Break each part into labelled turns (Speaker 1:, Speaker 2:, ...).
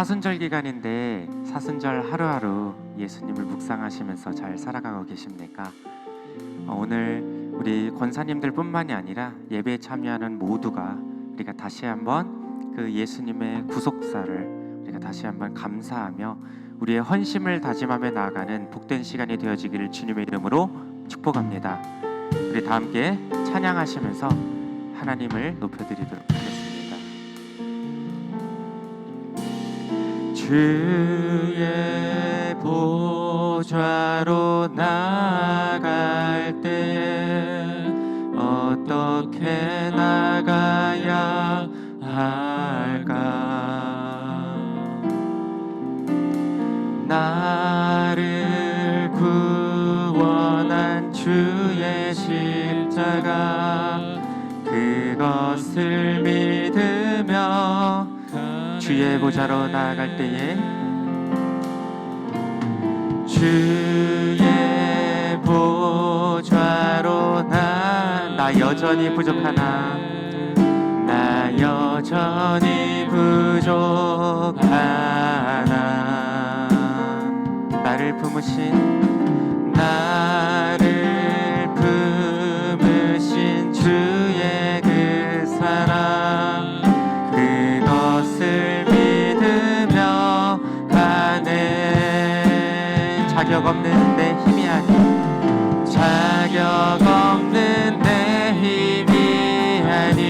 Speaker 1: 사순절 기간인데 사순절 하루하루 예수님을 묵상하시면서 잘 살아가고 계십니까? 오늘 우리 권사님들 뿐만이 아니라 예배에 참여하는 모두가 우리가 다시 한번 그 예수님의 구속사를 우리가 다시 한번 감사하며 우리의 헌심을 다짐하며 나아가는 복된 시간이 되어지기를 주님의 이름으로 축복합니다. 우리 다 함께 찬양하시면서 하나님을 높여드리도록 하겠습니다. 주의 보좌로 나갈 때 어떻게 나가야 할까? 나를 구원한 주의 십자가 그것을 믿으며 주의 보좌로 나아갈 때에 주의 보좌로 나 여전히 부족하나 나 여전히 부족하나 나를 품으신 주의 그 사랑 그것을 믿으며 가네. 자격 없는 내 힘이 아닌 자격 없는 내 힘이 아닌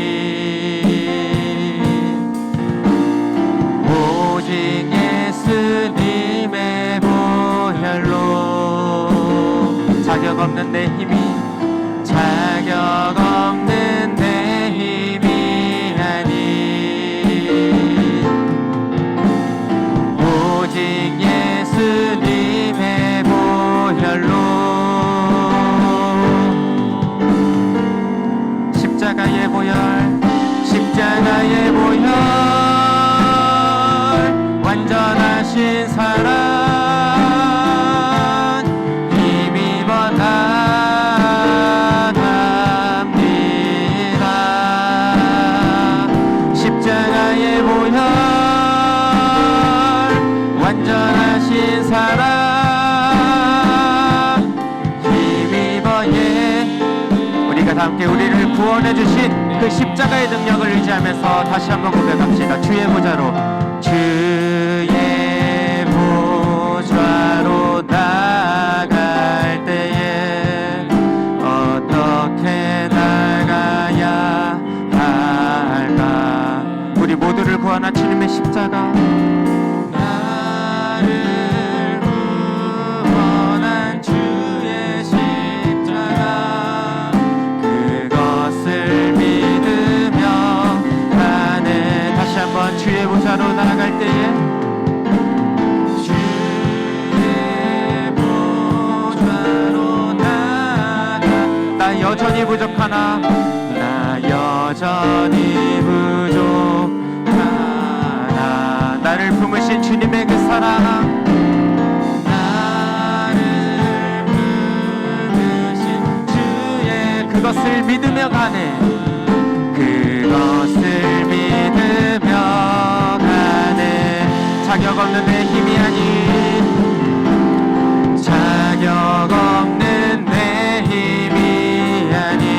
Speaker 1: 오직 예수님의 보혈로 자격 없는 내 힘이 자격 없는 내 힘이 아닌 오직 예수님의 보혈로 십자가의 보혈 십자가의 보혈 완전하신 사랑 힘입어 나갑니다. 십자가의 보혈 완전하신 사랑 힘입어 우리가 다 함께 우리를 구원해 주신 그 십자가의 능력을 의지하면서 다시 한번 고백합시다. 주의 보좌로 주의 보좌로 나갈 때에 어떻게 나가야 할까? 우리 모두를 구원한 주님의 십자가 나를 구원한 주의 십자가 그것을 믿으며 가네. 다시 한번 주의 보좌로 나아갈 때에 주의 보좌로 나가 나 여전히 부족하나 나 여전히 부족하나 나를 품으신 주님의 그 사랑 나를 품으신 주의 그것을 믿으며 가네. 그것을 믿으며 가네. 자격 없는 내 힘이 아닌 자격 없는 내 힘이 아닌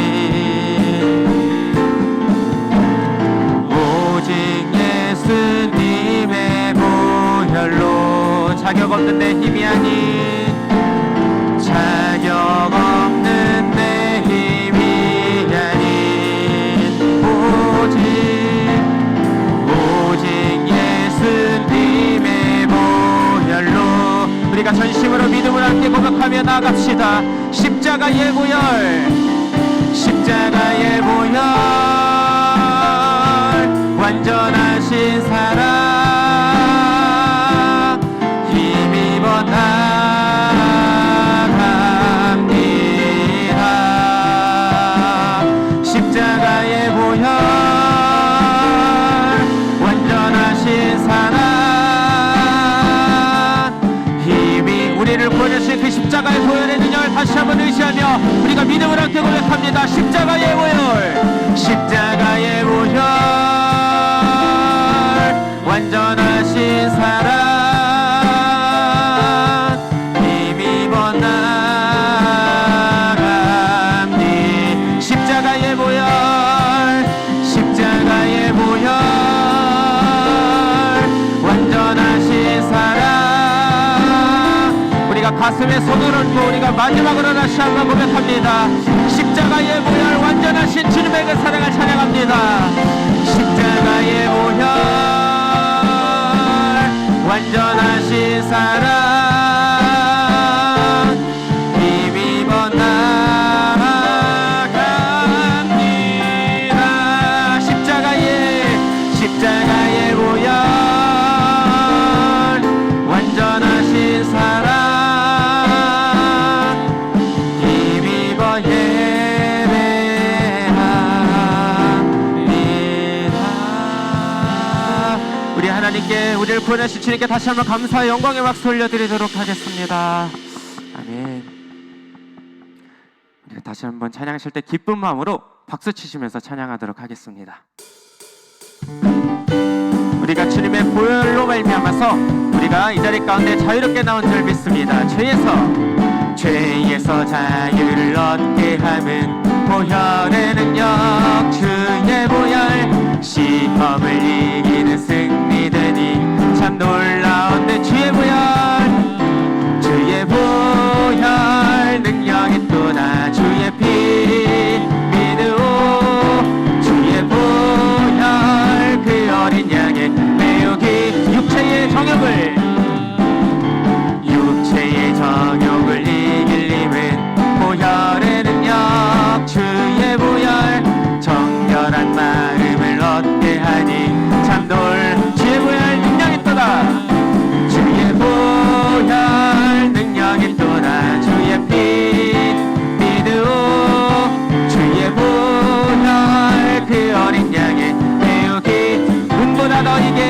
Speaker 1: 오직 예수님의 보혈로 자격 없는 내 힘이 아닌 자격 없는 내 힘이 아닌 오직 예수님의 보혈로 우리가 전심으로 믿음을 함께 고백하며 나아갑시다. 십자가의 보혈 십자가의 보혈 완전하신 사랑 힘입어 나갑니다. 십자가의 보혈 완전하신 사랑 힘이 우리를 구원하신 그 십자가의 보혈의 능력을 다시 한번 의지하며 우리가 믿음을 함께 고백합니다. 십자가의 보혈 십자가의 보혈 완전하신 사랑 가슴에 손을 얹고 우리가 마지막으로 다시 한번 고백합니다. 십자가의 보혈 완전하신 주님의 그 사랑을 찬양합니다. 십자가의 보혈 완전하신 사랑 힘입어 나아갑니다. 십자가의 보혈 완전하신 사랑 힘입어 예배합니다. 우리 하나님께, 우리를 구원하신 주님께 다시 한번 감사의 영광의 박수 올려드리도록 하겠습니다. 아멘. 우리가 다시 한번 찬양하실 때 기쁜 마음으로 박수 치시면서 찬양하도록 하겠습니다. 우리가 주님의 보혈로 말미암아서 우리가 이 자리 가운데 자유롭게 나온 줄 믿습니다. 죄에서 자유를 얻게 함은 보혈의 능력, 주의 보혈 시험을 이기는 승리되니 참 놀라운데 주의 보혈 능력이 또다 주의 피 믿으오 주의 보혈 그 어린 양의 매우기 육체의 정욕을 이길 힘은 보혈의 능력 주의 보혈 정결한 마음을 얻게 하니 참 주의 보혈 능력이 또다 주의 보혈 능력이 또다 주의 피 믿으오 주의 보혈 그 어린 양의 매우기 눈보다 더이게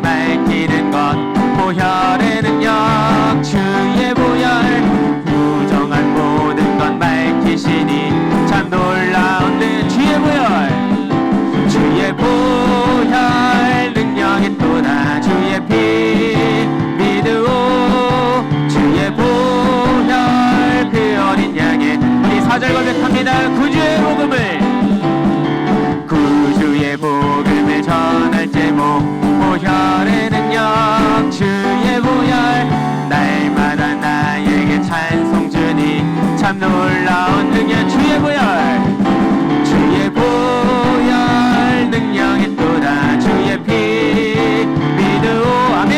Speaker 1: 밝히는 것 보혈의 능력 주의 보혈 부정한 모든 것 밝히시니 참 놀라운데 주의 보혈 능력이 또다 주의 피 믿으오 주의 보혈 그 어린 양의 우리 4절 고백합니다. 구주의 복음을 전할 제목 보혈의 능력 주의 보혈 날마다 나에게 찬송 주니 참 놀라운 능력 주의 보혈 능력이 또다 주의 피 믿으오 아멘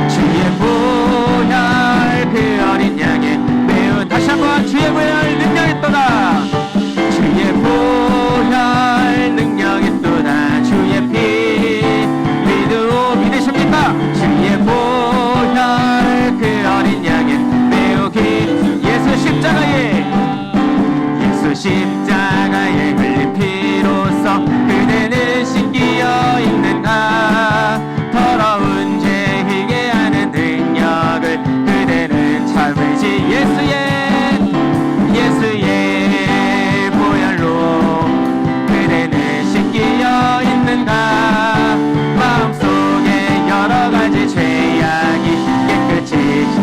Speaker 1: 주의 보혈 그 어린 양의 매우 다시 한번 주의 보혈 능력이 또다 주의 보혈 능력이 또다 주의 피 믿으오 믿으십니까? 주의 보혈 그 어린 양의 매우기 예수 십자가에 흘린 피로써 그대는 씻기어 있는가 더러운 죄 희게 하는 능력을 그대는 참으시 예수의 보혈로 그대는 씻기어 있는가 마음속에 여러가지 죄악이 깨끗이 주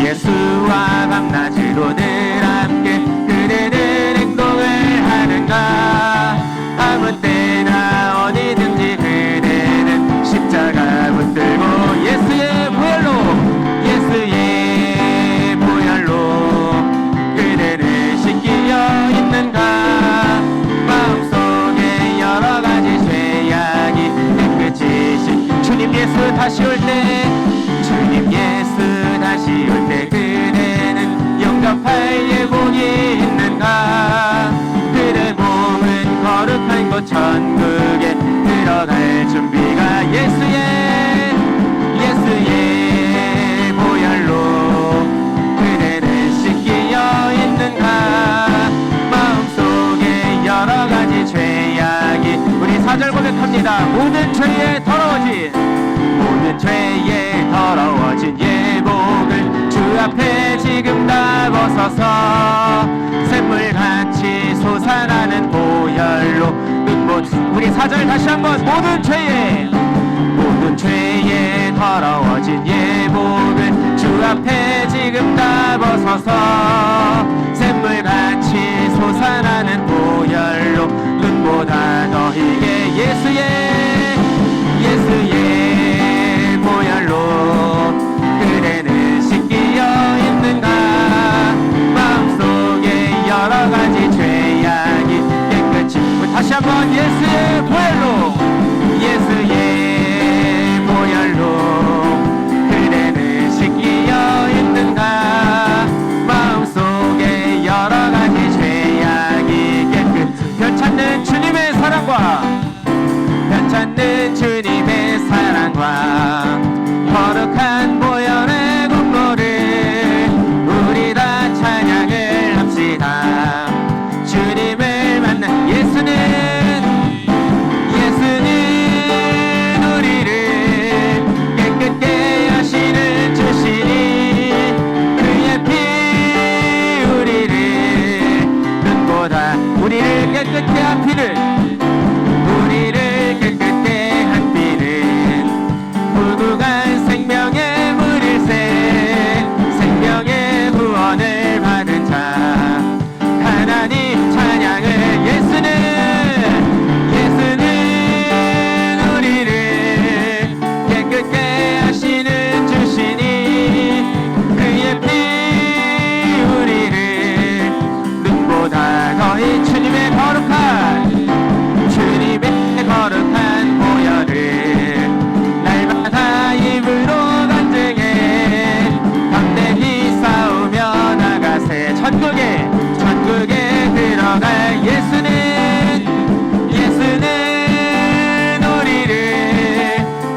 Speaker 1: 예수와 밤낮으로 늘 함께 그대는 행동을 하는가 아무 때나 어디든지 그대는 십자가 붙들고 예수의 보혈로 그대는 씻기어 있는가 마음속에 여러가지 죄악이 깨끗이 주님 예수 다시 올 때 그대는 영접할 예복이 있는가 그대 몸은 거룩한 곳 천국에 들어갈 준비가 예수의 보혈로 그대는 씻기어 있는가 마음속에 여러가지 죄악이 우리 4절 고백합니다. 모든 죄에 더러워진 예복을 주 앞에 지금 다 벗어서 샘물같이 솟아나는 보혈로 우리 4절 다시 한번 모든 죄에 더러워진 예복을 주 앞에 지금 다 벗어서 샘물같이 솟아나는 보혈로 눈보다 더 희게 예수의 받는 주님의 사랑과 거룩한 보혈의 공로를 우리 다 찬양을 합시다. 주님을 만난 예수는 우리를 깨끗게 하시는 주시니 그의 피 우리를 눈보다 우리를 깨끗게 한 피를 무궁한 생명의 물일새 생명의 구원을 받은 자 하나님 찬양을 예수는 우리를 깨끗게 하시는 주시니 그의 피 우리를 눈보다 거의 주님의 거룩한 보혈을 날마다 입으로 간증해 담대히 싸우며 나가세. 천국에 들어갈 예수는 우리를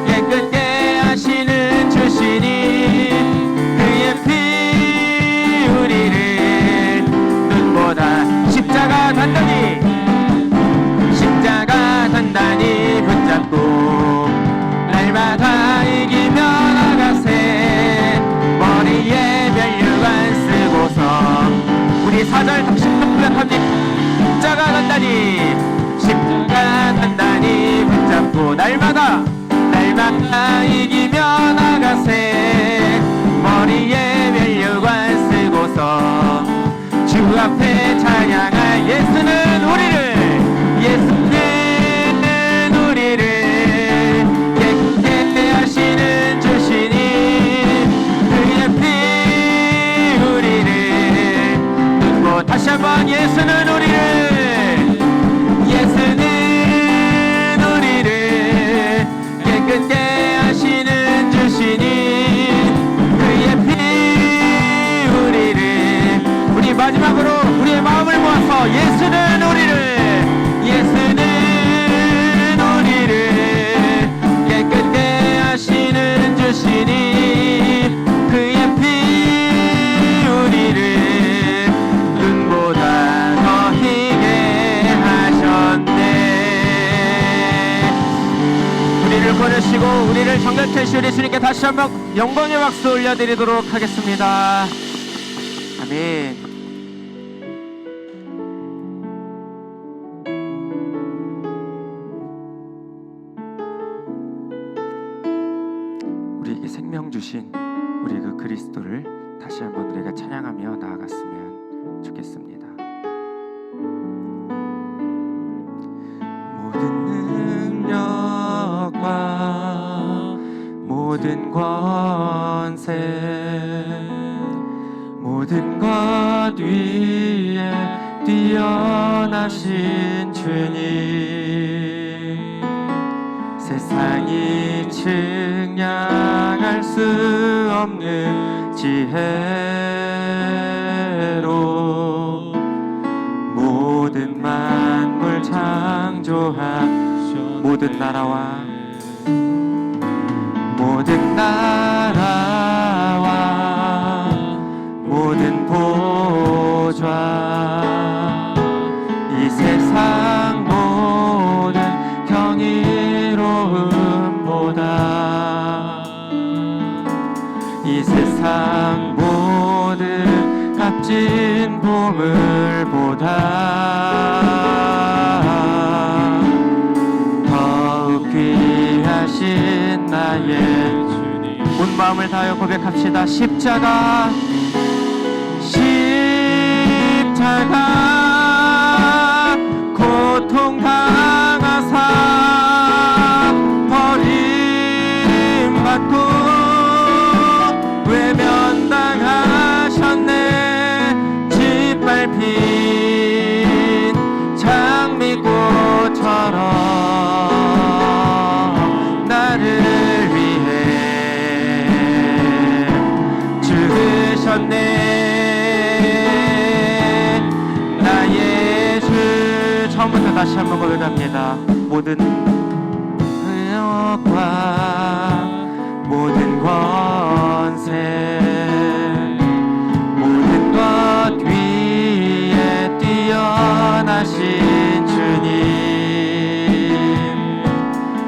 Speaker 1: 깨끗게 하시는 주시니 그의 피 우리를 눈보다 십자가 단단히 붙잡고 날마다 이기며 나가세. 머리에 면류관 쓰고서 우리 4절 다시 고백합니다. 십자가 단단히 붙잡고 날마다 이기며 나가세. 머리에 면류관 쓰고서 주 앞에 찬양할 예수는 우리를 깨끗게 하시는 주시니 그의 피 우리를 눈보 다시 한번 예수는 우리를 깨끗게 하시는 주시니 그의 피 우리를 우리 마지막으로 우리의 마음을 모아서 예수는 우리를 깨끗게 하시는 주시니 그의 피 우리를 눈보다 더 희게 하셨네. 우리를 거느시고 우리를 정결케 하신 우리 주님께 다시 한번 영광의 박수 올려드리도록 하겠습니다. 아멘. 우리에게 생명 주신 우리 그 그리스도를 다시 한번 우리가 찬양하며 나아갔으면 좋겠습니다. 모든 능력과 모든 권세 모든 것 위에 뛰어나신 주님 세상이 측량할 수 없는 지혜로 모든 만물 창조한 모든 나라와 모든 보좌 이 세상 모든 경이로움보다 이 세상 모든 값진 보물보다 더욱 귀하신 나의 주님 온 마음을 다하여 고백합시다. 십자가 고통 당하사 버림받고 외면당하셨네. 짓밟힌 장미꽃처럼 나를 위해 죽으셨네. 처음부터 다시 한번 고백합니다. 모든 능력과 모든 권세 모든 것 위에 뛰어나신 주님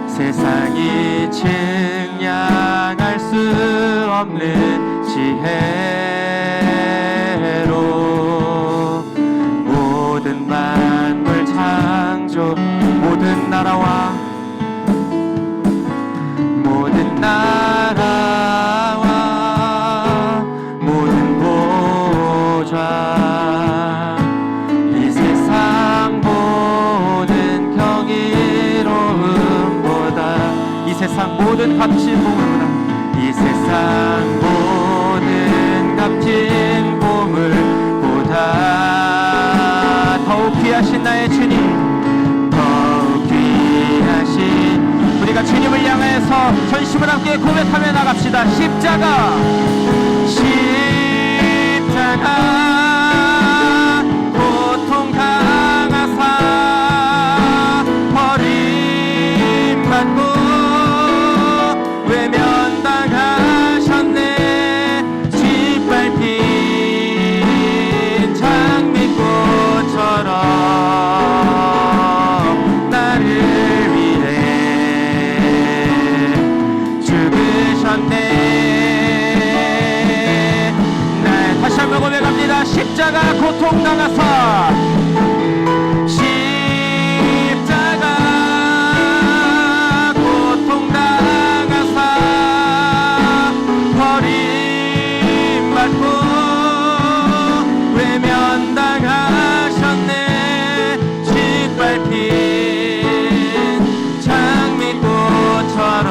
Speaker 1: 세상이 측량할 수 없는 지혜로 모든 만물 창조 모든 나라와 모든 보좌 이 세상 모든 경이로움보다 이 세상 모든 값진 보물보다 이 세상 모든 값진 보물보다 더욱 귀하신 나의 주님 더욱 귀하신 우리가 주님을 향해서 전심을 함께 고백하며 나갑시다. 십자가 고통 당하사 버림받고 외면당하셨네 짓밟힌 장미꽃처럼 나를 위해 죽으셨네. 네, 다시 한번 고백합니다. 십자가 고통 당하사 십자가 고통 당하사 버림받고 외면당하셨네 짓밟힌 장미꽃처럼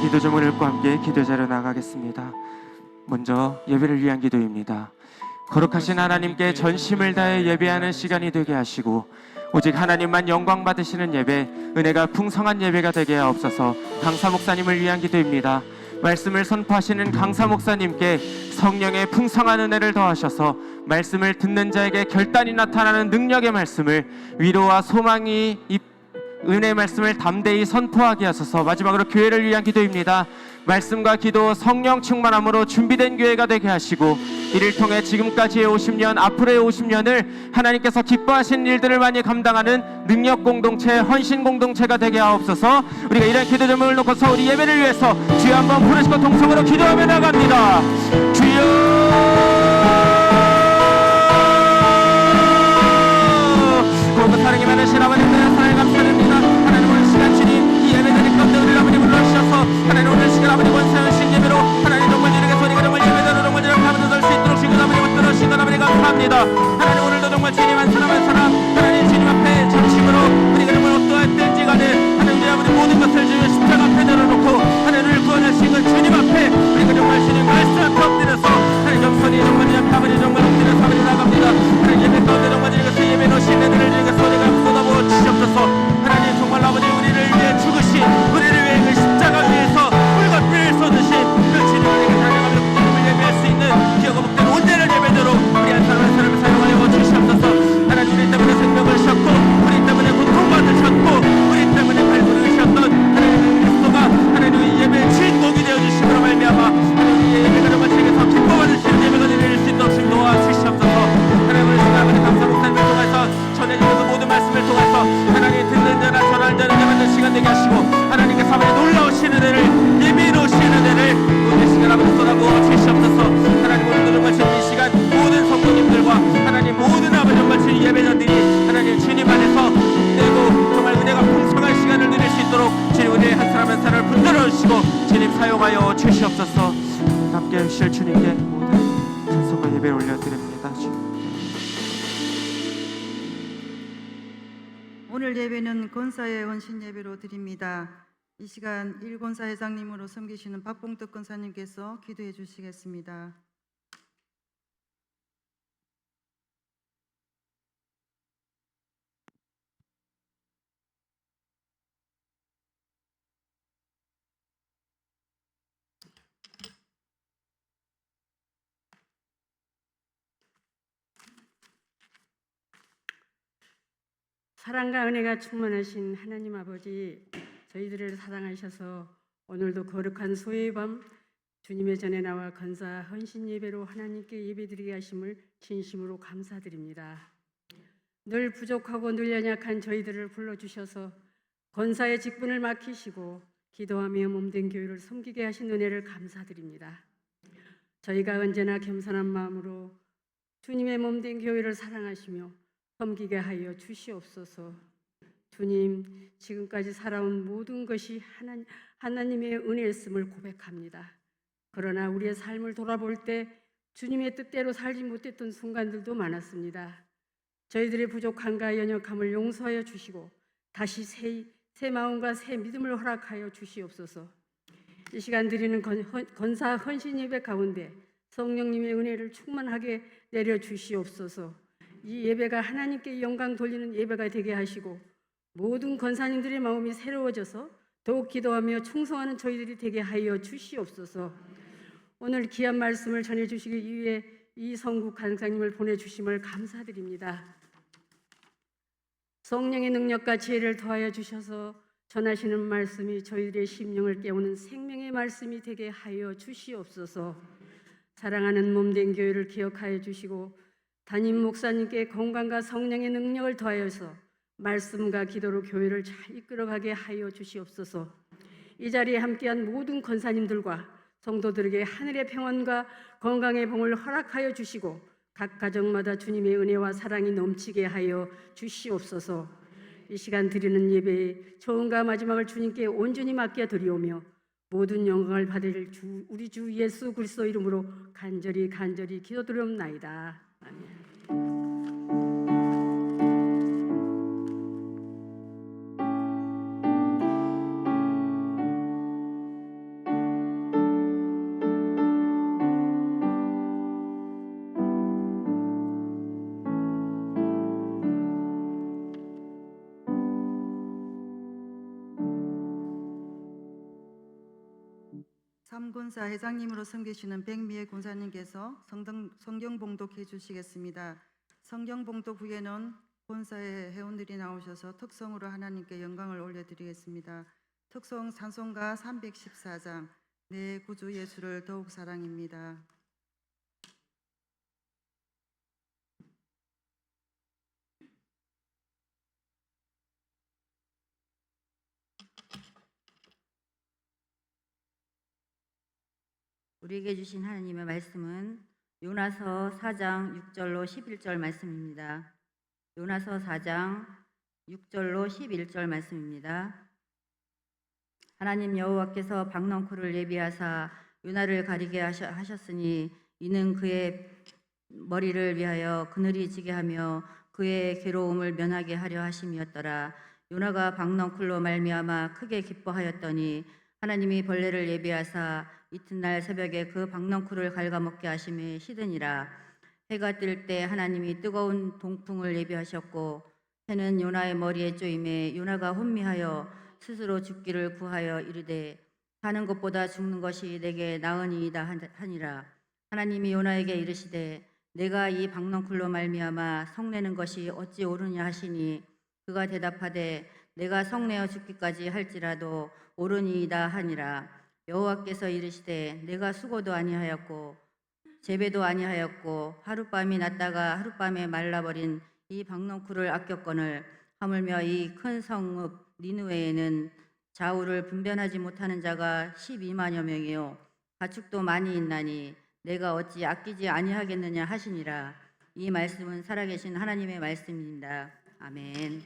Speaker 1: 기도점을 읽고 함께 기도자로 나가겠습니다. 먼저 예배를 위한 기도입니다. 거룩하신 하나님께 전심을 다해 예배하는 시간이 되게 하시고 오직 하나님만 영광 받으시는 예배, 은혜가 풍성한 예배가 되게 하옵소서. 강사 목사님을 위한 기도입니다. 말씀을 선포하시는 강사 목사님께 성령의 풍성한 은혜를 더하셔서 말씀을 듣는 자에게 결단이 나타나는 능력의 말씀을 위로와 소망이 은혜의 말씀을 담대히 선포하게 하소서. 마지막으로 교회를 위한 기도입니다. 말씀과 기도, 성령 충만함으로 준비된 교회가 되게 하시고 이를 통해 지금까지의 50년, 앞으로의 50년을 하나님께서 기뻐하신 일들을 많이 감당하는 능력 공동체, 헌신 공동체가 되게 하옵소서. 우리가 이런 기도점을 놓고서 우리 예배를 위해서 주여 한번 부르시고 동성으로 기도하며 나갑니다. 주여 사랑이 많으신 아버님, 사랑에 감사드립니다. 하나님 오늘 시간 주님 이 예배드린 가운데 우리 아버님 불러주셔서 하나님 오늘 시간 아버님 원수하신 예배로 하나님 정말 주님의 소리가 정말 예배대로 정말 주님 하면서 될 수 있도록 주님 아버님을 들어주신 것 아버님 감사합니다. 하나님 오늘도 정말 주님 한 사람 한 사람 하나님 주님 앞에 전심으로 우리가 정말 어떠했든지 간에 하나님 우리 아버님 모든 것을 주님 십자가 앞에 내려놓고 하나님을 구원하신 것 주님 앞에 우리가 정말 주님 말씀 앞에 엎드려서 하나님 정선이 정말 주님 앞에 아버님 정말 엎드려서 아버님 나갑니다. 하나님 예배 가운데 정말 주님 예배 놓으신 애들을 주님 소리가 쏟아부어 주시옵소서. 시간 되게 하시고 하나님께서 아버지 놀라우신 은혜를 예비해 놓으신 은혜를 오늘 시간 아버지 쏟아부어 주시옵소서. 하나님 오늘도 정말 주님 이 시간 모든 성도님들과 하나님 모든 아버지 정말 주님 예배자들이 하나님 주님 안에서 그리고 정말 은혜가 풍성한 시간을 누릴 수 있도록 주님 은혜의 한 사람 한 사람을 붙들어 주시고 주님 사용하여 주시옵소서. 함께 해주실 주님께 모든 찬송과 예배를 올려드립니다. 주님.
Speaker 2: 오늘 예배는 권사의 헌신 예배로 드립니다. 이 시간 일권사 회장님으로 섬기시는 박봉덕 권사님께서 기도해 주시겠습니다.
Speaker 3: 사랑과 은혜가 충만하신 하나님 아버지, 저희들을 사랑하셔서 오늘도 거룩한 소의 밤 주님의 전에 나와 건사 헌신 예배로 하나님께 예배드리게 하심을 진심으로 감사드립니다. 늘 부족하고 늘 연약한 저희들을 불러주셔서 건사의 직분을 맡기시고 기도하며 몸된 교회를 섬기게 하신 은혜를 감사드립니다. 저희가 언제나 겸손한 마음으로 주님의 몸된 교회를 사랑하시며 섬기게 하여 주시옵소서. 주님, 지금까지 살아온 모든 것이 하나님의 은혜였음을 고백합니다. 그러나 우리의 삶을 돌아볼 때 주님의 뜻대로 살지 못했던 순간들도 많았습니다. 저희들의 부족함과 연약함을 용서하여 주시고 다시 새 마음과 새 믿음을 허락하여 주시옵소서. 이 시간 드리는 건사 헌신 예배 가운데 성령님의 은혜를 충만하게 내려 주시옵소서. 이 예배가 하나님께 영광 돌리는 예배가 되게 하시고 모든 권사님들의 마음이 새로워져서 더욱 기도하며 충성하는 저희들이 되게 하여 주시옵소서. 오늘 귀한 말씀을 전해주시기 위해 이성국 간사님을 보내주심을 감사드립니다. 성령의 능력과 지혜를 더하여 주셔서 전하시는 말씀이 저희들의 심령을 깨우는 생명의 말씀이 되게 하여 주시옵소서. 사랑하는 몸된 교회를 기억하여 주시고 담임 목사님께 건강과 성령의 능력을 더하여서 말씀과 기도로 교회를 잘 이끌어가게 하여 주시옵소서. 이 자리에 함께한 모든 권사님들과 성도들에게 하늘의 평안과 건강의 봉을 허락하여 주시고 각 가정마다 주님의 은혜와 사랑이 넘치게 하여 주시옵소서. 이 시간 드리는 예배의 처음과 마지막을 주님께 온전히 맡겨 드리오며 모든 영광을 받을 우리 주 예수 그리스도 이름으로 간절히 기도드리옵나이다. 아멘.
Speaker 2: 삼권사 회장님으로 섬기시는 백미애 권사님께서 성경 봉독해 주시겠습니다. 성경 봉독 후에는 권사의 회원들이 나오셔서 특성으로 하나님께 영광을 올려드리겠습니다. 특성 찬송가 314장 내 구주 예수를 더욱 사랑입니다.
Speaker 4: 우리에게 주신 하나님의 말씀은 요나서 4장 6절로 11절 말씀입니다. 요나서 4장 6절로 11절 말씀입니다. 하나님 여호와께서 박넝쿨을 예비하사 요나를 가리게 하셨으니 이는 그의 머리를 위하여 그늘이 지게 하며 그의 괴로움을 면하게 하려 하심이었더라. 요나가 박넝쿨로 말미암아 크게 기뻐하였더니 하나님이 벌레를 예비하사 이튿날 새벽에 그 박넝쿨을 갉아먹게 하심에 시드니라. 해가 뜰 때 하나님이 뜨거운 동풍을 예비하셨고 해는 요나의 머리에 쪼임에 요나가 혼미하여 스스로 죽기를 구하여 이르되 사는 것보다 죽는 것이 내게 나으니이다 하니라. 하나님이 요나에게 이르시되 내가 이 박넝쿨로 말미암아 성내는 것이 어찌 옳으냐 하시니 그가 대답하되 내가 성내어 죽기까지 할지라도 옳으니이다 하니라. 여호와께서 이르시되 내가 수고도 아니하였고 재배도 아니하였고 하룻밤이 났다가 하룻밤에 말라버린 이 박넝쿨을 아꼈거늘 하물며 이 큰 성읍 니느웨에는 좌우를 분별하지 못하는 자가 12만여 명이요 가축도 많이 있나니 내가 어찌 아끼지 아니하겠느냐 하시니라. 이 말씀은 살아계신 하나님의 말씀입니다. 아멘.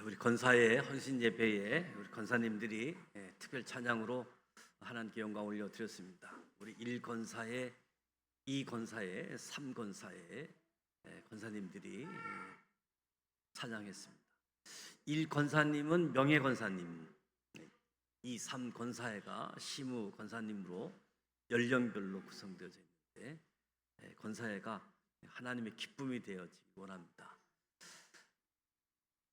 Speaker 5: 우리 권사의 헌신 예배에 우리 권사님들이 특별 찬양으로 하나님께 영광 올려드렸습니다. 우리 1권사의 2권사의 3권사의 권사님들이 찬양했습니다. 1권사님은 명예권사님, 2, 3권사회가 시무 권사님으로 연령별로 구성되어져 있는데 권사회가 하나님의 기쁨이 되어지기 원합니다.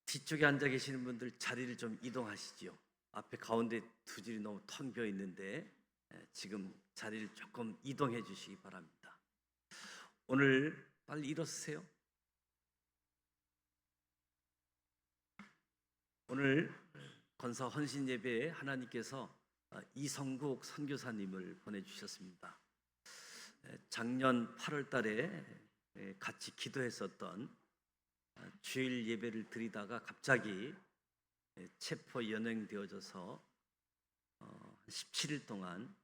Speaker 5: 뒤쪽에 앉아 계시는 분들 자리를 좀 이동하시지요. 앞에 가운데 두 줄이 너무 텅 비어 있는데 지금 자리를 조금 이동해 주시기 바랍니다. 오늘 빨리 일어서세요. 오늘 권사 헌신 예배에 하나님께서 이성국 선교사님을 보내주셨습니다. 작년 8월 달에 같이 기도했었던 주일 예배를 드리다가 갑자기 체포 연행되어져서 17일 동안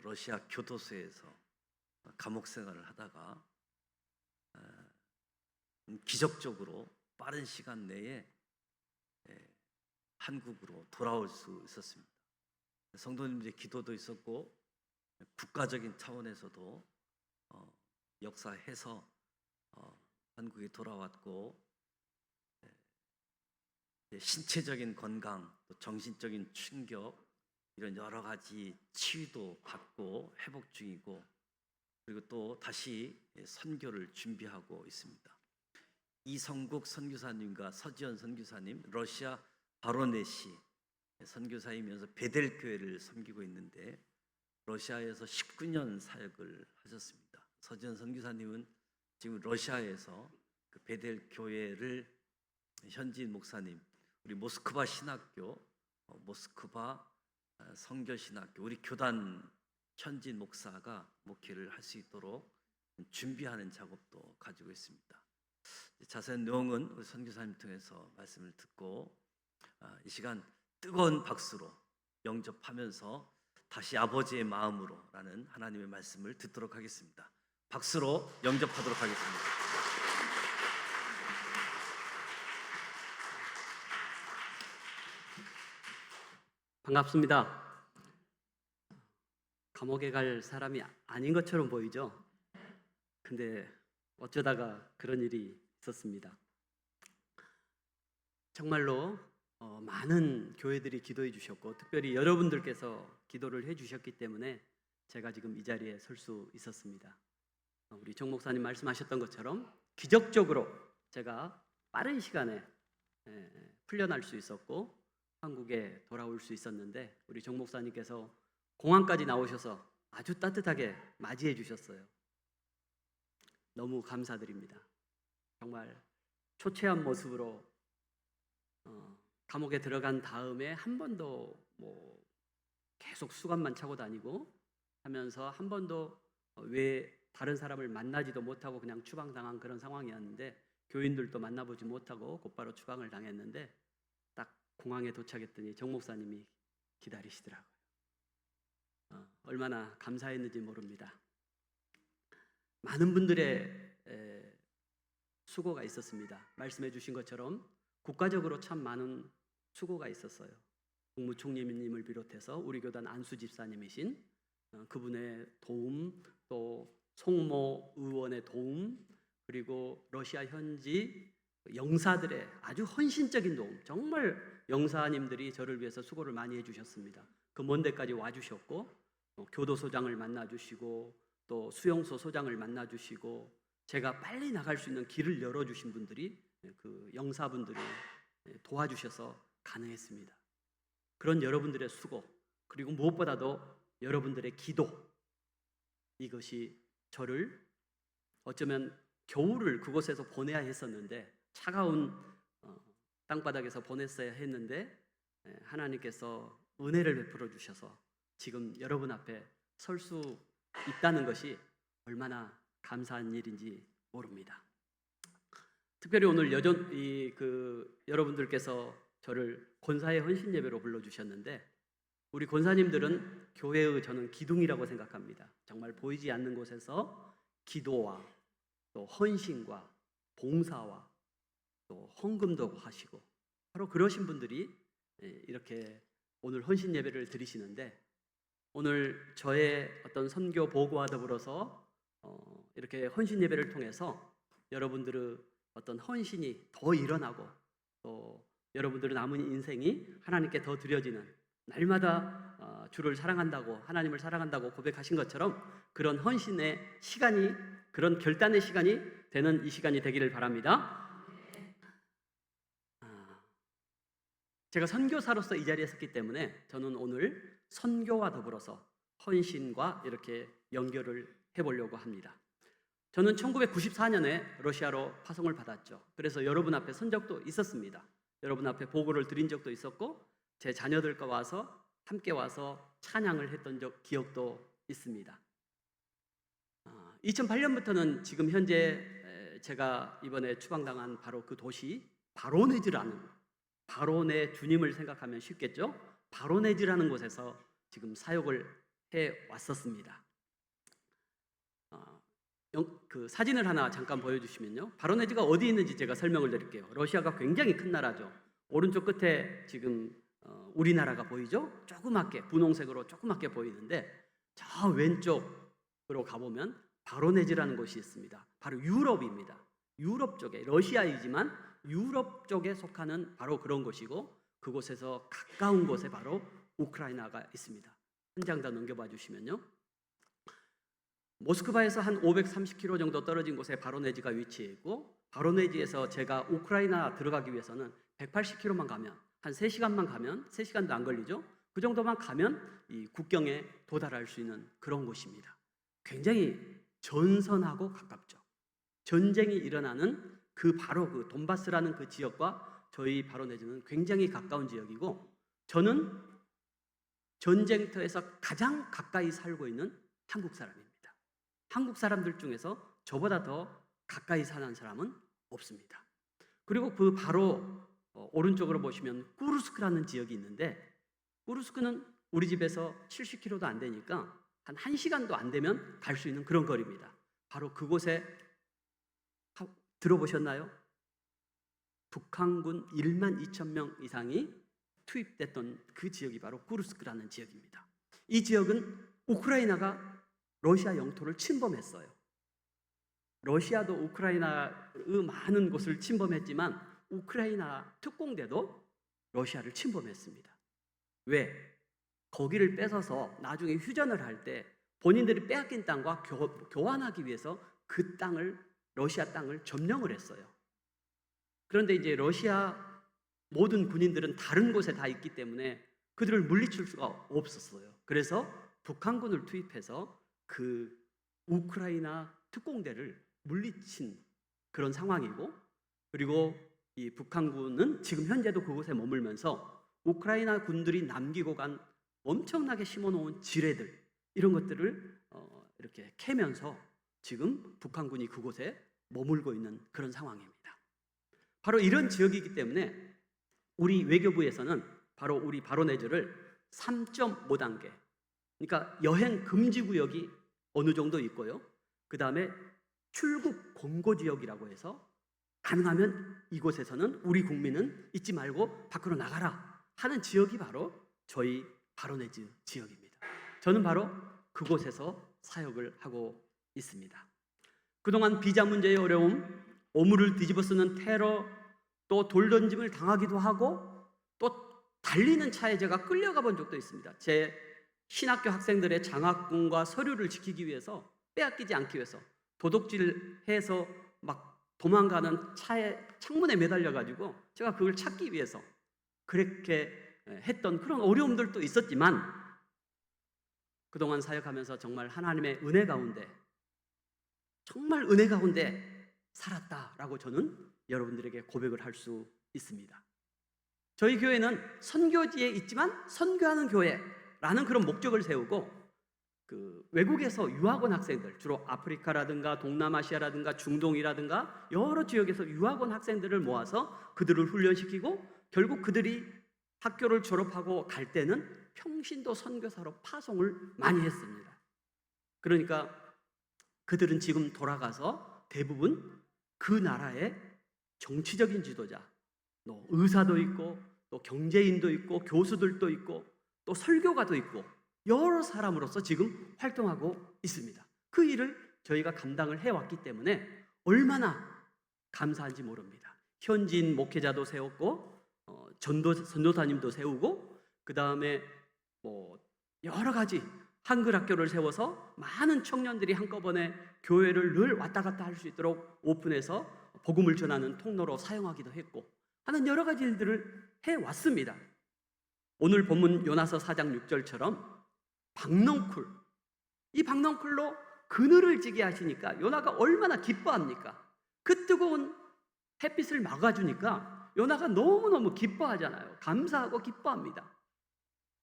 Speaker 5: 러시아 교도소에서 감옥 생활을 하다가 기적적으로 빠른 시간 내에 한국으로 돌아올 수 있었습니다. 성도님들의 기도도 있었고 국가적인 차원에서도 역사해서 한국에 돌아왔고, 신체적인 건강, 또 정신적인 충격, 이런 여러 가지 치유도 받고 회복 중이고, 그리고 또 다시 선교를 준비하고 있습니다. 이성국 선교사님과 서지연 선교사님, 러시아 바로네시 선교사이면서 베델 교회를 섬기고 있는데, 러시아에서 19년 사역을 하셨습니다. 서지연 선교사님은 지금 러시아에서 그 베델 교회를 현지인 목사님, 우리 모스크바 신학교, 모스크바 성교신학교, 우리 교단 현지인 목사가 목회를 할 수 있도록 준비하는 작업도 가지고 있습니다. 자세한 내용은 우리 선교사님 통해서 말씀을 듣고, 이 시간 뜨거운 박수로 영접하면서 다시 아버지의 마음으로라는 하나님의 말씀을 듣도록 하겠습니다. 박수로 영접하도록 하겠습니다.
Speaker 6: 반갑습니다. 감옥에 갈 사람이 아닌 것처럼 보이죠? 근데 어쩌다가 그런 일이 있었습니다. 정말로 많은 교회들이 기도해 주셨고, 특별히 여러분들께서 기도를 해 주셨기 때문에 제가 지금 이 자리에 설 수 있었습니다. 우리 정 목사님 말씀하셨던 것처럼 기적적으로 제가 빠른 시간에 풀려날 수 있었고 한국에 돌아올 수 있었는데, 우리 정 목사님께서 공항까지 나오셔서 아주 따뜻하게 맞이해 주셨어요. 너무 감사드립니다. 정말 초췌한 모습으로 감옥에 들어간 다음에 한 번도 계속 수감만 차고 다니고 하면서 한 번도 왜 다른 사람을 만나지도 못하고 그냥 추방당한 그런 상황이었는데, 교인들도 만나보지 못하고 곧바로 추방을 당했는데, 딱 공항에 도착했더니 정 목사님이 기다리시더라고요. 얼마나 감사했는지 모릅니다. 많은 분들의 수고가 있었습니다. 말씀해 주신 것처럼 국가적으로 참 많은 수고가 있었어요. 국무총리님을 비롯해서 우리 교단 안수 집사님이신 그분의 도움, 또 송모 의원의 도움, 그리고 러시아 현지 영사들의 아주 헌신적인 도움, 정말 영사님들이 저를 위해서 수고를 많이 해주셨습니다. 그 먼 데까지 와주셨고, 교도소장을 만나주시고, 또 수용소 소장을 만나주시고, 제가 빨리 나갈 수 있는 길을 열어주신 분들이, 그 영사분들이 도와주셔서 가능했습니다. 그런 여러분들의 수고, 그리고 무엇보다도 여러분들의 기도, 이것이 저를 어쩌면 겨울을 그곳에서 보내야 했었는데, 차가운 땅바닥에서 보냈어야 했는데, 하나님께서 은혜를 베풀어 주셔서 지금 여러분 앞에 설 수 있다는 것이 얼마나 감사한 일인지 모릅니다. 특별히 오늘 여러분들께서 저를 권사의 헌신 예배로 불러주셨는데, 우리 권사님들은 교회의 저는 기둥이라고 생각합니다. 정말 보이지 않는 곳에서 기도와 또 헌신과 봉사와 또 헌금도 하시고, 바로 그러신 분들이 이렇게 오늘 헌신 예배를 드리시는데, 오늘 저의 어떤 선교 보고와 더불어서 이렇게 헌신 예배를 통해서 여러분들의 어떤 헌신이 더 일어나고, 또 여러분들의 남은 인생이 하나님께 더 드려지는, 날마다 주를 사랑한다고, 하나님을 사랑한다고 고백하신 것처럼 그런 헌신의 시간이, 그런 결단의 시간이 되는 이 시간이 되기를 바랍니다. 제가 선교사로서 이 자리에 섰기 때문에 저는 오늘 선교와 더불어서 헌신과 이렇게 연결을 해보려고 합니다. 저는 1994년에 러시아로 파송을 받았죠. 그래서 여러분 앞에 선 적도 있었습니다. 여러분 앞에 보고를 드린 적도 있었고, 제 자녀들과 와서 함께 와서 찬양을 했던 기억도 있습니다. 2008년부터는 지금 현재 제가 이번에 추방당한 바로 그 도시 바로네즈라는, 바로네 주님을 생각하면 쉽겠죠? 바로네즈라는 곳에서 지금 사역을 해 왔었습니다. 그 사진을 하나 잠깐 보여주시면요, 바로네즈가 어디 있는지 제가 설명을 드릴게요. 러시아가 굉장히 큰 나라죠. 오른쪽 끝에 지금 우리나라가 보이죠? 조그맣게 분홍색으로 조그맣게 보이는데, 저 왼쪽으로 가보면 바로네즈라는 곳이 있습니다. 바로 유럽입니다. 유럽 쪽에, 러시아이지만 유럽 쪽에 속하는 바로 그런 곳이고, 그곳에서 가까운 곳에 바로 우크라이나가 있습니다. 한 장 더 넘겨봐 주시면요. 모스크바에서 한 530km 정도 떨어진 곳에 바로네즈가 위치해 있고, 바로네즈에서 제가 우크라이나 들어가기 위해서는 180km만 가면, 한 3시간만 가면, 3시간도 안 걸리죠. 그 정도만 가면 이 국경에 도달할 수 있는 그런 곳입니다. 굉장히 전선하고 가깝죠. 전쟁이 일어나는 바로 그 돈바스라는 그 지역과 저희 바로네즈는 굉장히 가까운 지역이고, 저는 전쟁터에서 가장 가까이 살고 있는 한국 사람입니다. 한국 사람들 중에서 저보다 더 가까이 사는 사람은 없습니다. 그리고 그 바로 오른쪽으로 보시면 꾸르스크라는 지역이 있는데, 꾸르스크는 우리 집에서 70km도 안 되니까 한 1시간도 안 되면 갈 수 있는 그런 거리입니다. 바로 그곳에 들어보셨나요? 북한군 1만 2천 명 이상이 투입됐던 그 지역이 바로 꾸르스크라는 지역입니다. 이 지역은 우크라이나가 러시아 영토를 침범했어요. 러시아도 우크라이나의 많은 곳을 침범했지만 우크라이나 특공대도 러시아를 침범했습니다. 왜? 거기를 뺏어서 나중에 휴전을 할 때 본인들이 빼앗긴 땅과 교환하기 위해서 그 땅을, 러시아 땅을 점령을 했어요. 그런데 이제 러시아 모든 군인들은 다른 곳에 다 있기 때문에 그들을 물리칠 수가 없었어요. 그래서 북한군을 투입해서 그 우크라이나 특공대를 물리친 그런 상황이고, 그리고 이 북한군은 지금 현재도 그곳에 머물면서 우크라이나 군들이 남기고 간 엄청나게 심어놓은 지뢰들, 이런 것들을 이렇게 캐면서 지금 북한군이 그곳에 머물고 있는 그런 상황입니다. 바로 이런 지역이기 때문에 우리 외교부에서는 바로 우리 바로네즈를 3.5단계, 그러니까 여행 금지 구역이 어느 정도 있고요. 그 다음에 출국 권고 지역이라고 해서 가능하면 이곳에서는 우리 국민은 잊지 말고 밖으로 나가라 하는 지역이 바로 저희 바로네즈 지역입니다. 저는 바로 그곳에서 사역을 하고 있습니다. 그동안 비자 문제의 어려움, 오물을 뒤집어 쓰는 테러, 또 돌 던짐을 당하기도 하고, 또 달리는 차에 제가 끌려가 본 적도 있습니다. 제 신학교 학생들의 장학금과 서류를 지키기 위해서, 빼앗기지 않기 위해서 도둑질해서 막 도망가는 차에 창문에 매달려 가지고 제가 그걸 찾기 위해서 그렇게 했던 그런 어려움들도 있었지만, 그동안 사역하면서 정말 하나님의 은혜 가운데, 정말 은혜 가운데 살았다라고 저는 여러분들에게 고백을 할 수 있습니다. 저희 교회는 선교지에 있지만 선교하는 교회라는 그런 목적을 세우고, 그 외국에서 유학원 학생들, 주로 아프리카라든가 동남아시아라든가 중동이라든가 여러 지역에서 유학원 학생들을 모아서 그들을 훈련시키고, 결국 그들이 학교를 졸업하고 갈 때는 평신도 선교사로 파송을 많이 했습니다. 그러니까 그들은 지금 돌아가서 대부분 그 나라의 정치적인 지도자, 또 의사도 있고, 또 경제인도 있고, 교수들도 있고, 또 설교가도 있고, 여러 사람으로서 지금 활동하고 있습니다. 그 일을 저희가 감당을 해왔기 때문에 얼마나 감사한지 모릅니다. 현지인 목회자도 세웠고, 전도사님도 세우고, 그 다음에 뭐 여러 가지 한글 학교를 세워서 많은 청년들이 한꺼번에 교회를 늘 왔다 갔다 할 수 있도록 오픈해서 복음을 전하는 통로로 사용하기도 했고 하는 여러 가지 일들을 해왔습니다. 오늘 본문 요나서 4장 6절처럼 박넝쿨, 이 박넝쿨로 그늘을 지게 하시니까 요나가 얼마나 기뻐합니까? 그 뜨거운 햇빛을 막아주니까 요나가 너무너무 기뻐하잖아요. 감사하고 기뻐합니다.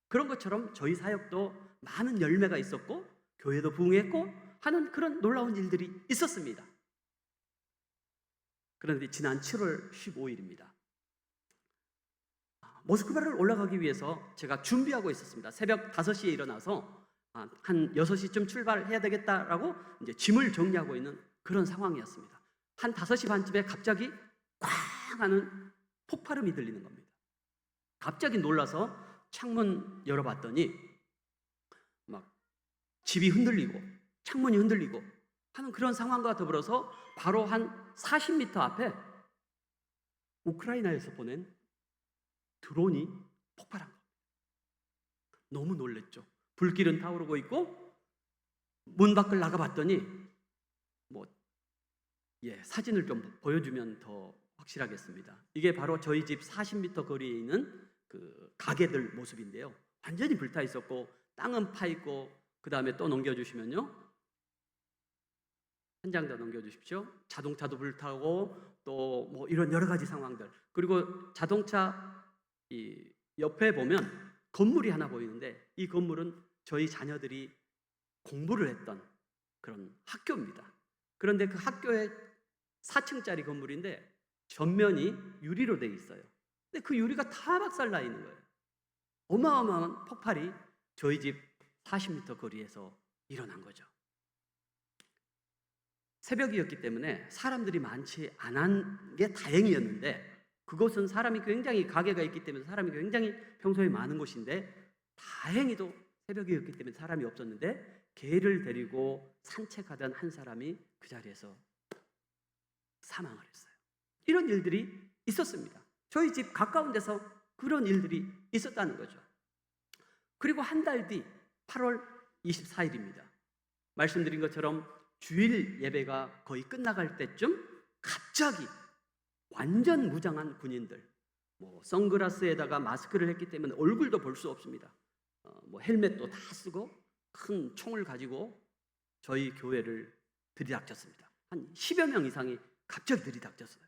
Speaker 6: 그런 것처럼 저희 사역도 많은 열매가 있었고 교회도 부흥했고 하는 그런 놀라운 일들이 있었습니다. 그런데 지난 7월 15일입니다. 모스크바를 올라가기 위해서 제가 준비하고 있었습니다. 새벽 5시에 일어나서 한 6시쯤 출발해야 되겠다라고 이제 짐을 정리하고 있는 그런 상황이었습니다. 한 5시 반쯤에 갑자기 쾅 하는 폭발음이 들리는 겁니다. 갑자기 놀라서 창문 열어봤더니 막 집이 흔들리고 창문이 흔들리고 하는 그런 상황과 더불어서 바로 한 40m 앞에 우크라이나에서 보낸 드론이 폭발한 겁니다. 너무 놀랬죠. 불길은 타오르고 있고 문 밖을 나가봤더니 사진을 좀 보여주면 더 확실하겠습니다. 이게 바로 저희 집 40m 거리에 있는 그 가게들 모습인데요. 완전히 불타 있었고 땅은 파 있고, 그 다음에 또 넘겨주시면요, 한 장 더 넘겨주십시오. 자동차도 불타고 또 뭐 이런 여러 가지 상황들. 그리고 자동차 이 옆에 보면 건물이 하나 보이는데, 이 건물은 저희 자녀들이 공부를 했던 그런 학교입니다. 그런데 그 학교에 4층짜리 건물인데 전면이 유리로 돼 있어요. 근데 그 유리가 다 박살나 있는 거예요. 어마어마한 폭발이 저희 집 40m 거리에서 일어난 거죠. 새벽이었기 때문에 사람들이 많지 않은 게 다행이었는데, 그곳은 사람이 굉장히, 가게가 있기 때문에 사람이 굉장히 평소에 많은 곳인데, 다행히도 새벽이었기 때문에 사람이 없었는데 개를 데리고 산책하던 한 사람이 그 자리에서 사망을 했어요. 이런 일들이 있었습니다. 저희 집 가까운 데서 그런 일들이 있었다는 거죠. 그리고 한 달 뒤 8월 24일입니다. 말씀드린 것처럼 주일 예배가 거의 끝나갈 때쯤 갑자기 완전 무장한 군인들, 선글라스에다가 마스크를 했기 때문에 얼굴도 볼 수 없습니다. 헬멧도 다 쓰고 큰 총을 가지고 저희 교회를 들이닥쳤습니다. 한 10여 명 이상이 갑자기 들이닥쳤어요.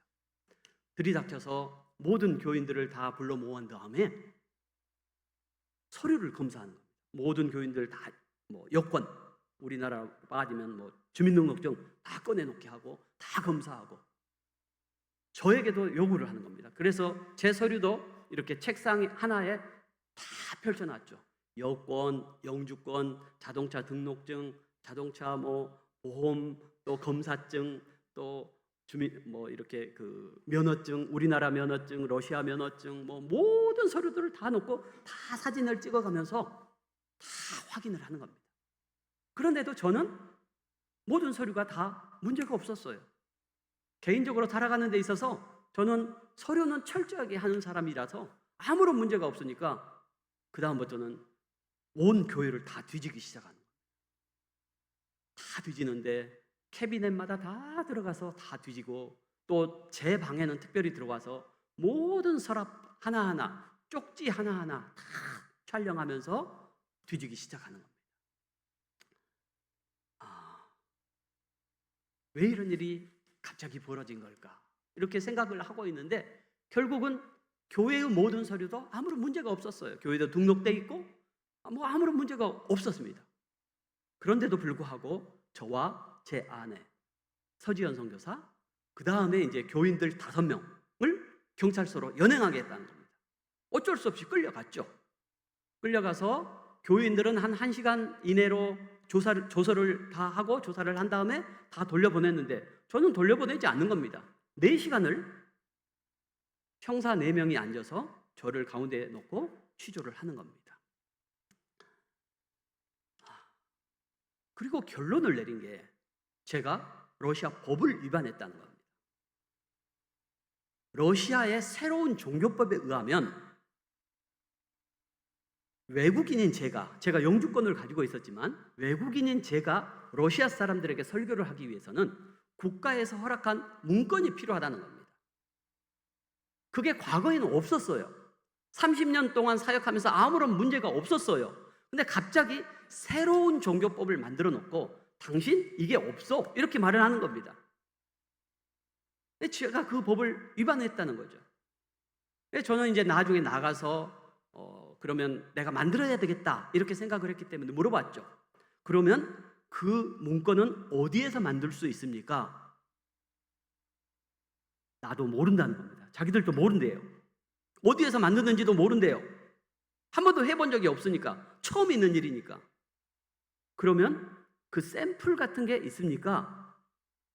Speaker 6: 들이닥쳐서 모든 교인들을 다 불러 모은 다음에 서류를 검사하는 겁니다. 모든 교인들 다 여권, 우리나라 빠지면 주민등록증 다 꺼내놓게 하고 다 검사하고 저에게도 요구를 하는 겁니다. 그래서 제 서류도 이렇게 책상 하나에 다 펼쳐놨죠. 여권, 영주권, 자동차 등록증, 자동차 보험, 또 검사증, 또 주민 이렇게 그 면허증, 우리나라 면허증, 러시아 면허증, 모든 서류들을 다 놓고 다 사진을 찍어가면서 다 확인을 하는 겁니다. 그런데도 저는 모든 서류가 다 문제가 없었어요. 개인적으로 살아가는 데 있어서 저는 서류는 철저하게 하는 사람이라서 아무런 문제가 없으니까 그 다음부터는 온 교회를 다 뒤지기 시작하는 거예요. 다 뒤지는데 캐비넷마다 다 들어가서 다 뒤지고, 또 제 방에는 특별히 들어와서 모든 서랍 하나하나, 쪽지 하나하나 다 촬영하면서 뒤지기 시작하는 겁니다. 왜 이런 일이 갑자기 벌어진 걸까? 이렇게 생각을 하고 있는데 결국은 교회의 모든 서류도 아무런 문제가 없었어요. 교회도 등록돼 있고 아무런 문제가 없었습니다. 그런데도 불구하고 저와 제 아내 서지연 선교사, 그 다음에 이제 교인들 5명을 경찰서로 연행하게 했다는 겁니다. 어쩔 수 없이 끌려갔죠. 끌려가서 교인들은 한 1시간 이내로 조서를 다 하고 조사를 한 다음에 다 돌려보냈는데 저는 돌려보내지 않는 겁니다. 4시간을 형사 4명이 앉아서 저를 가운데에 놓고 취조를 하는 겁니다. 그리고 결론을 내린 게 제가 러시아 법을 위반했다는 겁니다. 러시아의 새로운 종교법에 의하면 외국인인 제가 영주권을 가지고 있었지만 외국인인 제가 러시아 사람들에게 설교를 하기 위해서는 국가에서 허락한 문건이 필요하다는 겁니다. 그게 과거에는 없었어요. 30년 동안 사역하면서 아무런 문제가 없었어요. 근데 갑자기 새로운 종교법을 만들어 놓고 당신 이게 없어 이렇게 말을 하는 겁니다. 제가 그 법을 위반했다는 거죠. 저는 이제 나중에 나가서 그러면 내가 만들어야 되겠다 이렇게 생각을 했기 때문에 물어봤죠. 그러면 그 문건은 어디에서 만들 수 있습니까? 나도 모른다는 겁니다. 자기들도 모른대요. 어디에서 만드는지도 모른대요. 한 번도 해본 적이 없으니까, 처음 있는 일이니까. 그러면 그 샘플 같은 게 있습니까?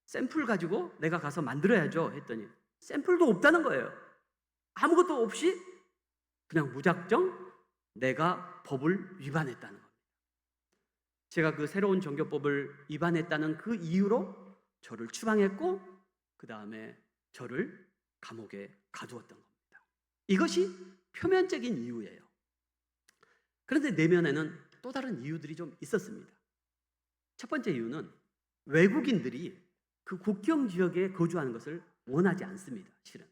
Speaker 6: 샘플 가지고 내가 가서 만들어야죠 했더니 샘플도 없다는 거예요. 아무것도 없이 그냥 무작정 내가 법을 위반했다는 겁니다. 제가 그 새로운 정교법을 위반했다는 그 이유로 저를 추방했고 그 다음에 저를 감옥에 가두었던 겁니다. 이것이 표면적인 이유예요. 그런데 내면에는 또 다른 이유들이 좀 있었습니다. 첫 번째 이유는 외국인들이 그 국경 지역에 거주하는 것을 원하지 않습니다. 실은.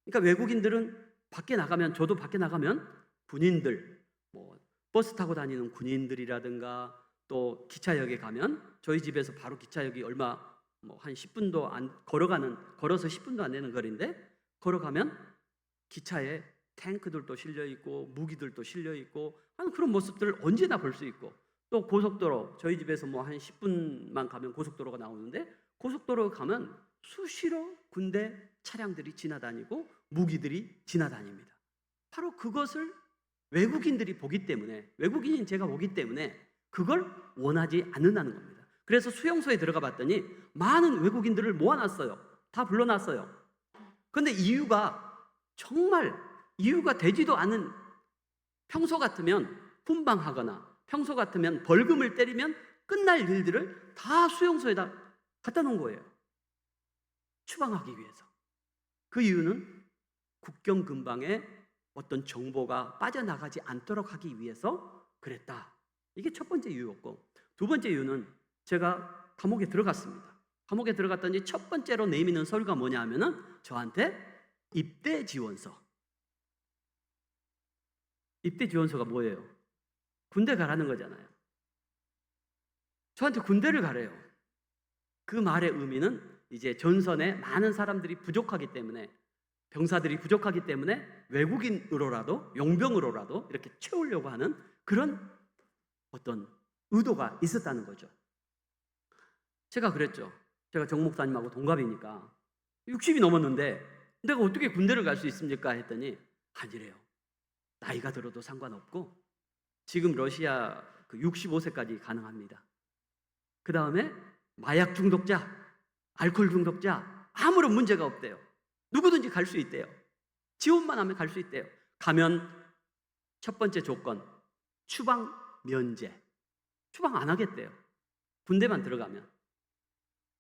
Speaker 6: 그러니까 외국인들은 밖에 나가면, 저도 밖에 나가면 군인들, 뭐 버스 타고 다니는 군인들이라든가 또 기차역에 가면 저희 집에서 바로 기차역이 얼마 뭐 한 10분도 안 걸어서 10분도 안 되는 거리인데 걸어가면 기차에 탱크들도 실려 있고 무기들도 실려 있고 하는 그런 모습들을 언제나 볼 수 있고, 또 고속도로, 저희 집에서 뭐 한 10분만 가면 고속도로가 나오는데 고속도로 가면 수시로 군대 차량들이 지나다니고 무기들이 지나다닙니다. 바로 그것을 외국인들이 보기 때문에, 외국인인 제가 보기 때문에 그걸 원하지 않는다는 겁니다. 그래서 수용소에 들어가 봤더니 많은 외국인들을 모아놨어요. 다 불러놨어요. 그런데 정말 이유가 되지도 않은, 평소 같으면 훈방하거나 평소 같으면 벌금을 때리면 끝날 일들을 다 수용소에다 갖다 놓은 거예요. 추방하기 위해서. 그 이유는 국경 근방에 어떤 정보가 빠져나가지 않도록 하기 위해서 그랬다. 이게 첫 번째 이유였고, 두 번째 이유는 제가 감옥에 들어갔습니다. 감옥에 들어갔더니 첫 번째로 내미는 서류가 뭐냐 하면은 저한테 입대 지원서. 입대 지원서가 뭐예요? 군대 가라는 거잖아요. 저한테 군대를 가래요. 그 말의 의미는 이제 전선에 많은 사람들이 부족하기 때문에, 병사들이 부족하기 때문에 외국인으로라도, 용병으로라도 이렇게 채우려고 하는 그런 어떤 의도가 있었다는 거죠. 제가 그랬죠. 제가 정 목사님하고 동갑이니까 60이 넘었는데 내가 어떻게 군대를 갈 수 있습니까? 했더니 아니래요. 나이가 들어도 상관없고 지금 러시아 65세까지 가능합니다. 그 다음에 마약 중독자, 알코올 중독자 아무런 문제가 없대요. 누구든지 갈 수 있대요. 지원만 하면 갈 수 있대요. 가면 첫 번째 조건, 추방 면제. 추방 안 하겠대요. 군대만 들어가면.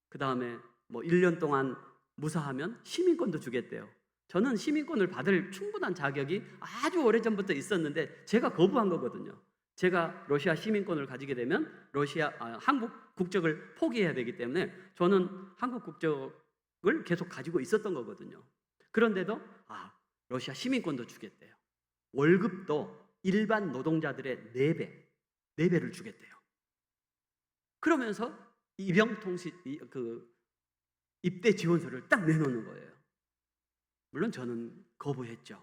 Speaker 6: 그 다음에 뭐 1년 동안 무사하면 시민권도 주겠대요. 저는 시민권을 받을 충분한 자격이 아주 오래전부터 있었는데 제가 거부한 거거든요. 제가 러시아 시민권을 가지게 되면 한국 국적을 포기해야 되기 때문에 저는 한국 국적을 계속 가지고 있었던 거거든요. 그런데도 러시아 시민권도 주겠대요. 월급도 일반 노동자들의 4배를 주겠대요. 그러면서 입대 지원서를 딱 내놓는 거예요. 물론 저는 거부했죠.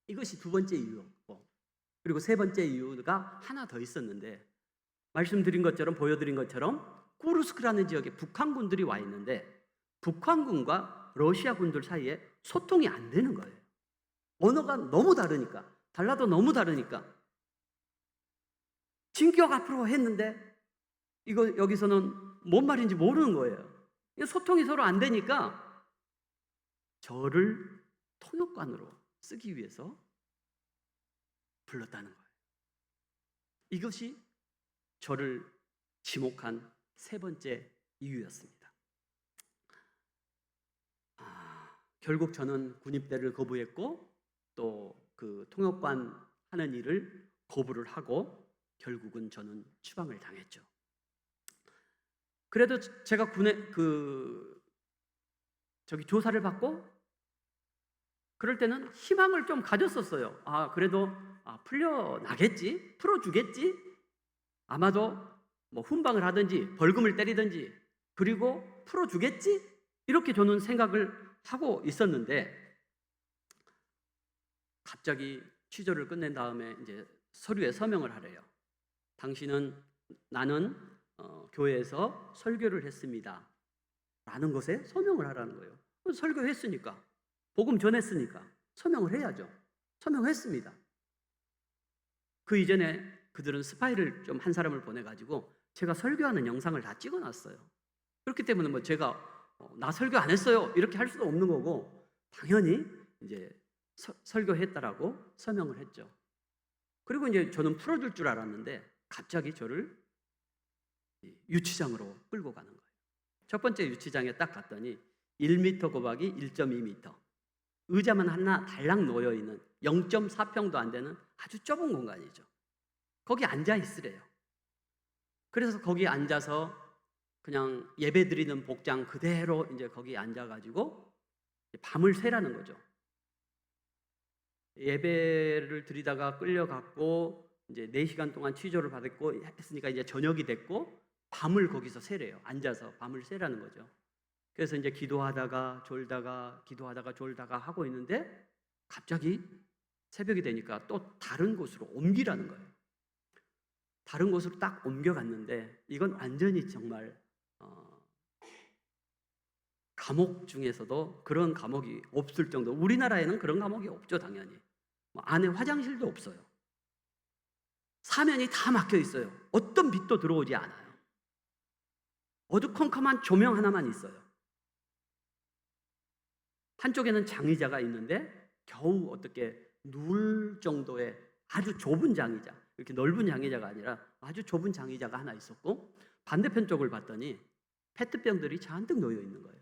Speaker 6: 이것이 두 번째 이유였고, 그리고 세 번째 이유가 하나 더 있었는데, 말씀드린 것처럼, 보여드린 것처럼 쿠르스크라는 지역에 북한군들이 와 있는데 북한군과 러시아군들 사이에 소통이 안 되는 거예요. 언어가 너무 다르니까, 달라도 너무 다르니까. 진격 앞으로 했는데 이거 여기서는 뭔 말인지 모르는 거예요. 소통이 서로 안 되니까 저를 통역관으로 쓰기 위해서 불렀다는 거예요. 이것이 저를 지목한 세 번째 이유였습니다. 결국 저는 군입대를 거부했고 또 그 통역관 하는 일을 거부를 하고 결국은 저는 추방을 당했죠. 그래도 제가 군에 조사를 받고 그럴 때는 희망을 좀 가졌었어요. 그래도 풀려나겠지, 풀어주겠지. 아마도 뭐 훈방을 하든지 벌금을 때리든지 그리고 풀어주겠지. 이렇게 저는 생각을 하고 있었는데 갑자기 취조를 끝낸 다음에 이제 서류에 서명을 하래요. 나는 교회에서 설교를 했습니다. 라는 것에 서명을 하라는 거예요. 설교했으니까, 복음 전했으니까 서명을 해야죠. 서명했습니다. 그 이전에 그들은 스파이를 좀 한 사람을 보내가지고 제가 설교하는 영상을 다 찍어놨어요. 그렇기 때문에 뭐 제가 나 설교 안 했어요 이렇게 할 수도 없는 거고 당연히 이제 설교했다라고 서명을 했죠. 그리고 이제 저는 풀어줄 줄 알았는데 갑자기 저를 유치장으로 끌고 가는 거예요. 첫 번째 유치장에 딱 갔더니 1m 곱하기 1.2m, 의자만 하나 달랑 놓여 있는 0.4평도 안 되는 아주 좁은 공간이죠. 거기 앉아 있으래요. 그래서 거기 앉아서 그냥 예배 드리는 복장 그대로 이제 거기 앉아가지고 밤을 새라는 거죠. 예배를 드리다가 끌려갔고 이제 4시간 동안 취조를 받았고 했으니까 이제 저녁이 됐고 밤을 거기서 새래요. 앉아서 밤을 새라는 거죠. 그래서 이제 기도하다가 졸다가 기도하다가 졸다가 하고 있는데 갑자기 새벽이 되니까 또 다른 곳으로 옮기라는 거예요. 다른 곳으로 딱 옮겨갔는데 이건 완전히 정말 감옥 중에서도 그런 감옥이 없을 정도. 우리나라에는 그런 감옥이 없죠, 당연히. 안에 화장실도 없어요. 사면이 다 막혀 있어요. 어떤 빛도 들어오지 않아요. 어두컴컴한 조명 하나만 있어요. 한쪽에는 장의자가 있는데 겨우 어떻게 누울 정도의 아주 좁은 장의자, 이렇게 넓은 장의자가 아니라 아주 좁은 장의자가 하나 있었고, 반대편 쪽을 봤더니 페트병들이 잔뜩 놓여 있는 거예요.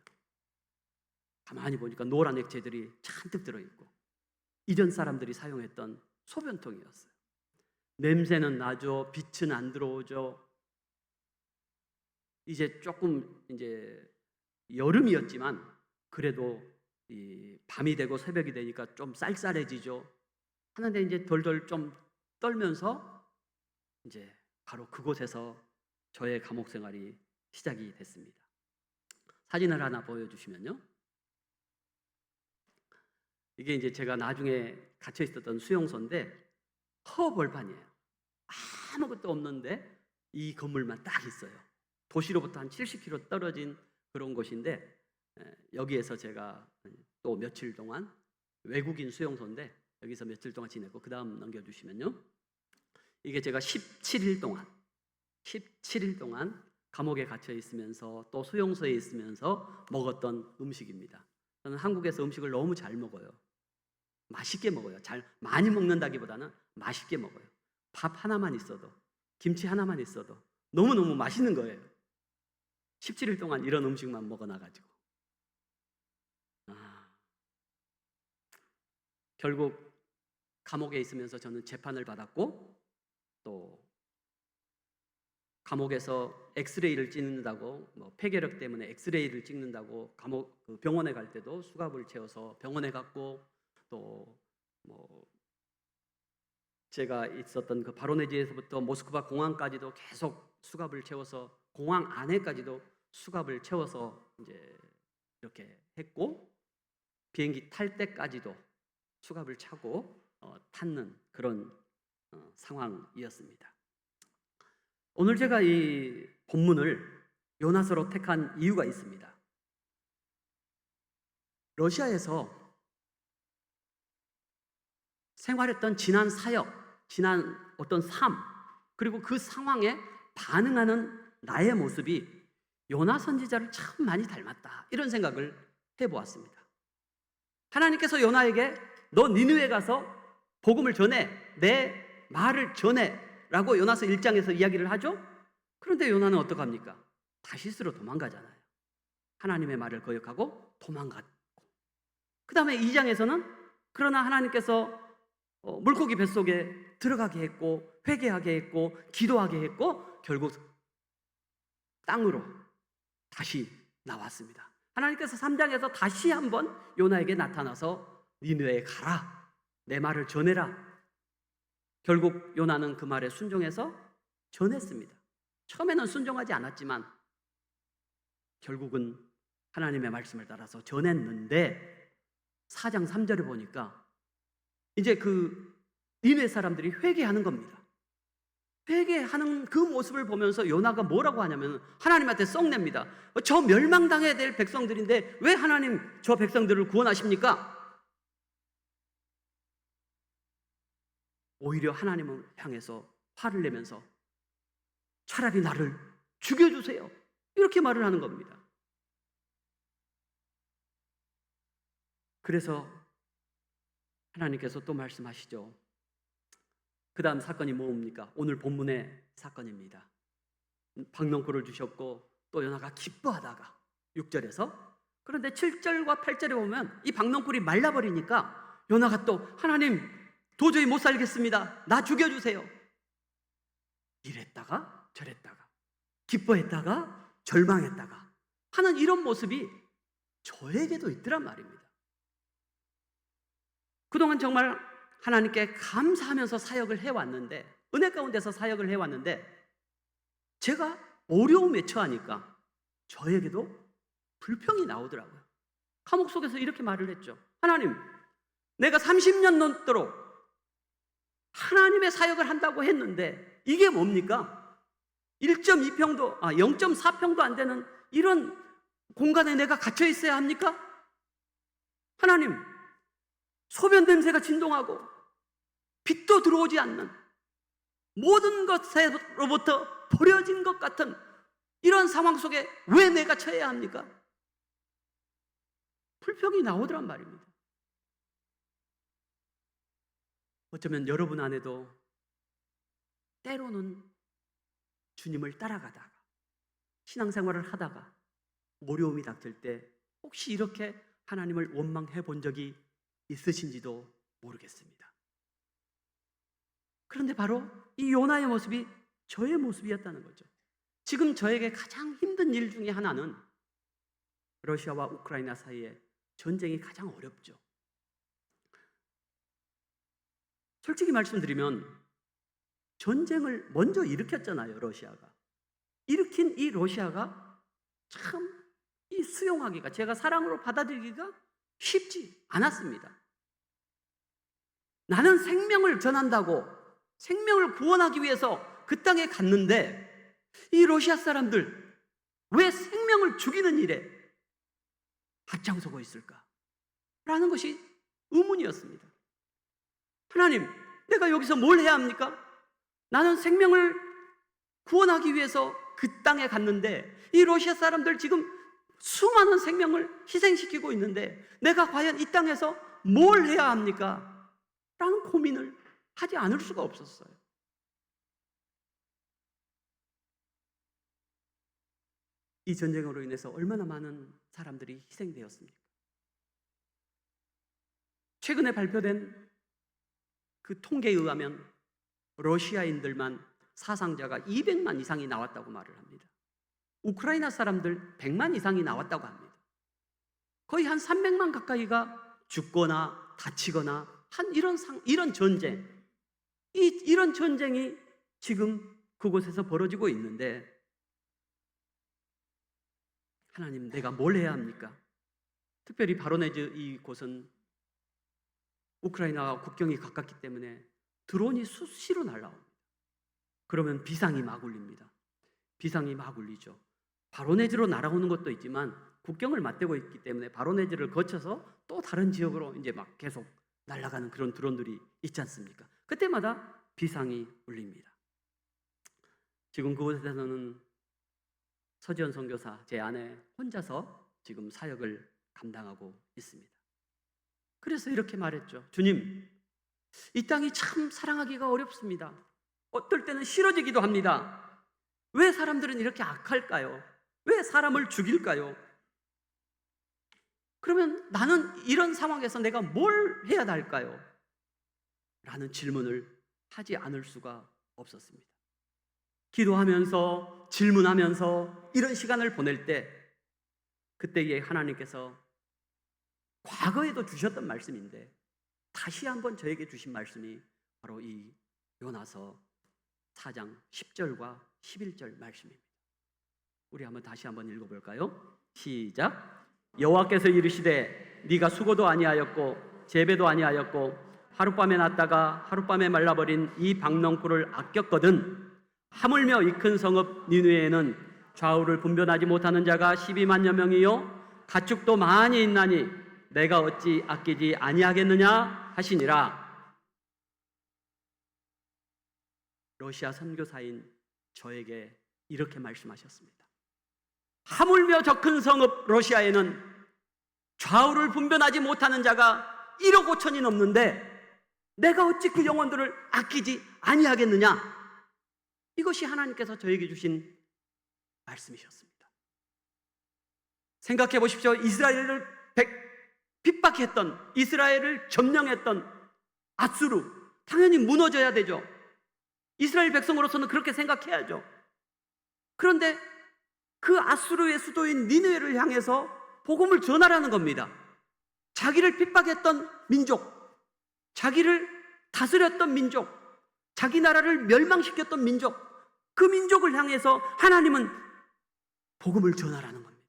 Speaker 6: 가만히 보니까 노란 액체들이 잔뜩 들어있고 이전 사람들이 사용했던 소변통이었어요. 냄새는 나죠. 빛은 안 들어오죠. 이제 조금 이제 여름이었지만 그래도 이 밤이 되고 새벽이 되니까 좀 쌀쌀해지죠. 하는데 이제 덜덜 좀 떨면서 이제 바로 그곳에서 저의 감옥 생활이 시작이 됐습니다. 사진을 하나 보여주시면요. 이게 이제 제가 나중에 갇혀 있었던 수용소인데 허벌판이에요. 아무것도 없는데 이 건물만 딱 있어요. 도시로부터 한 70km 떨어진 그런 곳인데 여기에서 제가 또 며칠 동안, 외국인 수용소인데 여기서 며칠 동안 지냈고, 그 다음 넘겨주시면요. 이게 제가 17일 동안 감옥에 갇혀 있으면서 또 수용소에 있으면서 먹었던 음식입니다. 저는 한국에서 음식을 너무 잘 먹어요. 맛있게 먹어요. 잘 많이 먹는다기보다는 맛있게 먹어요. 밥 하나만 있어도, 김치 하나만 있어도 너무너무 맛있는 거예요. 17일 동안 이런 음식만 먹어놔가지고 결국 감옥에 있으면서 저는 재판을 받았고, 또 감옥에서 엑스레이를 찍는다고, 폐결핵 때문에 엑스레이를 찍는다고 병원에 갈 때도 수갑을 채워서 병원에 갔고, 또 제가 있었던 그 바로네지에서부터 모스크바 공항까지도 계속 수갑을 채워서, 공항 안에까지도 수갑을 채워서 이제 이렇게 했고, 비행기 탈 때까지도 수갑을 차고 탔는 그런 상황이었습니다. 오늘 제가 이 본문을 요나서로 택한 이유가 있습니다. 러시아에서 생활했던 지난 사역, 지난 어떤 삶, 그리고 그 상황에 반응하는 나의 모습이 요나 선지자를 참 많이 닮았다, 이런 생각을 해보았습니다. 하나님께서 요나에게 너 니느웨 가서 복음을 전해, 내 말을 전해 라고 요나서 1장에서 이야기를 하죠. 그런데 요나는 어떡합니까? 다시스로 도망가잖아요. 하나님의 말을 거역하고 도망갔고, 그 다음에 2장에서는 그러나 하나님께서 물고기 뱃속에 들어가게 했고, 회개하게 했고, 기도하게 했고, 결국 땅으로 다시 나왔습니다. 하나님께서 3장에서 다시 한번 요나에게 나타나서 니느웨에 가라, 내 말을 전해라. 결국 요나는 그 말에 순종해서 전했습니다. 처음에는 순종하지 않았지만 결국은 하나님의 말씀을 따라서 전했는데, 4장 3절에 보니까 이제 그 니느웨 사람들이 회개하는 겁니다. 회개하는 그 모습을 보면서 요나가 뭐라고 하냐면 하나님한테 썩냅니다. 저 멸망당해야 될 백성들인데 왜 하나님 저 백성들을 구원하십니까? 오히려 하나님을 향해서 화를 내면서 차라리 나를 죽여주세요, 이렇게 말을 하는 겁니다. 그래서 하나님께서 또 말씀하시죠. 그 다음 사건이 뭡니까? 오늘 본문의 사건입니다. 박넝쿨을 주셨고 또 요나가 기뻐하다가 6절에서, 그런데 7절과 8절에 보면 이 박넝쿨이 말라버리니까 요나가 또 하나님 도저히 못 살겠습니다, 나 죽여주세요. 이랬다가 저랬다가 기뻐했다가 절망했다가 하는 이런 모습이 저에게도 있더란 말입니다. 그동안 정말 하나님께 감사하면서 사역을 해왔는데, 은혜 가운데서 사역을 해왔는데, 제가 어려움에 처하니까 저에게도 불평이 나오더라고요. 감옥 속에서 이렇게 말을 했죠. 하나님, 내가 30년 넘도록 하나님의 사역을 한다고 했는데 이게 뭡니까? 0.4평도 안 되는 이런 공간에 내가 갇혀 있어야 합니까? 하나님, 소변 냄새가 진동하고 빛도 들어오지 않는, 모든 것으로부터 버려진 것 같은 이런 상황 속에 왜 내가 처해야 합니까? 불평이 나오더란 말입니다. 어쩌면 여러분 안에도 때로는 주님을 따라가다가 신앙생활을 하다가 어려움이 닥칠 때 혹시 이렇게 하나님을 원망해 본 적이 있으신지도 모르겠습니다. 그런데 바로 이 요나의 모습이 저의 모습이었다는 거죠. 지금 저에게 가장 힘든 일 중에 하나는 러시아와 우크라이나 사이에 전쟁이 가장 어렵죠. 솔직히 말씀드리면 전쟁을 먼저 일으켰잖아요, 러시아가. 일으킨 이 러시아가 참 이 수용하기가, 제가 사랑으로 받아들이기가 쉽지 않았습니다. 나는 생명을 전한다고, 생명을 구원하기 위해서 그 땅에 갔는데 이 러시아 사람들 왜 생명을 죽이는 일에 앞장서고 있을까? 라는 것이 의문이었습니다. 하나님, 내가 여기서 뭘 해야 합니까? 나는 생명을 구원하기 위해서 그 땅에 갔는데 이 러시아 사람들 지금 수많은 생명을 희생시키고 있는데 내가 과연 이 땅에서 뭘 해야 합니까? 라는 고민을 하지 않을 수가 없었어요. 이 전쟁으로 인해서 얼마나 많은 사람들이 희생되었습니까? 최근에 발표된 그 통계에 의하면 러시아인들만 사상자가 200만 이상이 나왔다고 말을 합니다. 우크라이나 사람들 100만 이상이 나왔다고 합니다. 거의 한 300만 가까이가 죽거나 다치거나 한 이런 전쟁, 이런 전쟁이 지금 그곳에서 벌어지고 있는데, 하나님, 내가 뭘 해야 합니까? 특별히 바로네즈 이곳은 우크라이나와 국경이 가깝기 때문에 드론이 수시로 날라옵니다. 그러면 비상이 막 울립니다. 비상이 막 울리죠. 바로네즈로 날아오는 것도 있지만 국경을 맞대고 있기 때문에 바로네즈를 거쳐서 또 다른 지역으로 이제 막 계속 날아가는 그런 드론들이 있지 않습니까? 그때마다 비상이 울립니다. 지금 그곳에서는 서지연 선교사, 제 아내 혼자서 지금 사역을 감당하고 있습니다. 그래서 이렇게 말했죠. 주님, 이 땅이 참 사랑하기가 어렵습니다. 어떨 때는 싫어지기도 합니다. 왜 사람들은 이렇게 악할까요? 왜 사람을 죽일까요? 그러면 나는 이런 상황에서 내가 뭘 해야 할까요? 라는 질문을 하지 않을 수가 없었습니다. 기도하면서 질문하면서 이런 시간을 보낼 때, 그때에 하나님께서 과거에도 주셨던 말씀인데 다시 한번 저에게 주신 말씀이 바로 이 요나서 4장 10절과 11절 말씀입니다. 우리 한번 다시 한번 읽어볼까요? 시작. 여호와께서 이르시되 네가 수고도 아니하였고 재배도 아니하였고 하룻밤에 났다가 하룻밤에 말라버린 이 박넝쿨을 아꼈거든 하물며 이 큰 성읍 니느웨에는 좌우를 분별하지 못하는 자가 12만여 명이요 가축도 많이 있나니 내가 어찌 아끼지 아니하겠느냐 하시니라. 러시아 선교사인 저에게 이렇게 말씀하셨습니다. 하물며 저 큰 성읍 러시아에는 좌우를 분별하지 못하는 자가 1억 5천이 넘는데 내가 어찌 그 영혼들을 아끼지 아니하겠느냐? 이것이 하나님께서 저에게 주신 말씀이셨습니다. 생각해 보십시오. 이스라엘을 핍박했던, 이스라엘을 점령했던 아수르, 당연히 무너져야 되죠. 이스라엘 백성으로서는 그렇게 생각해야죠. 그런데 그 아수르의 수도인 니느웨를 향해서 복음을 전하라는 겁니다. 자기를 핍박했던 민족, 자기를 다스렸던 민족, 자기 나라를 멸망시켰던 민족, 그 민족을 향해서 하나님은 복음을 전하라는 겁니다.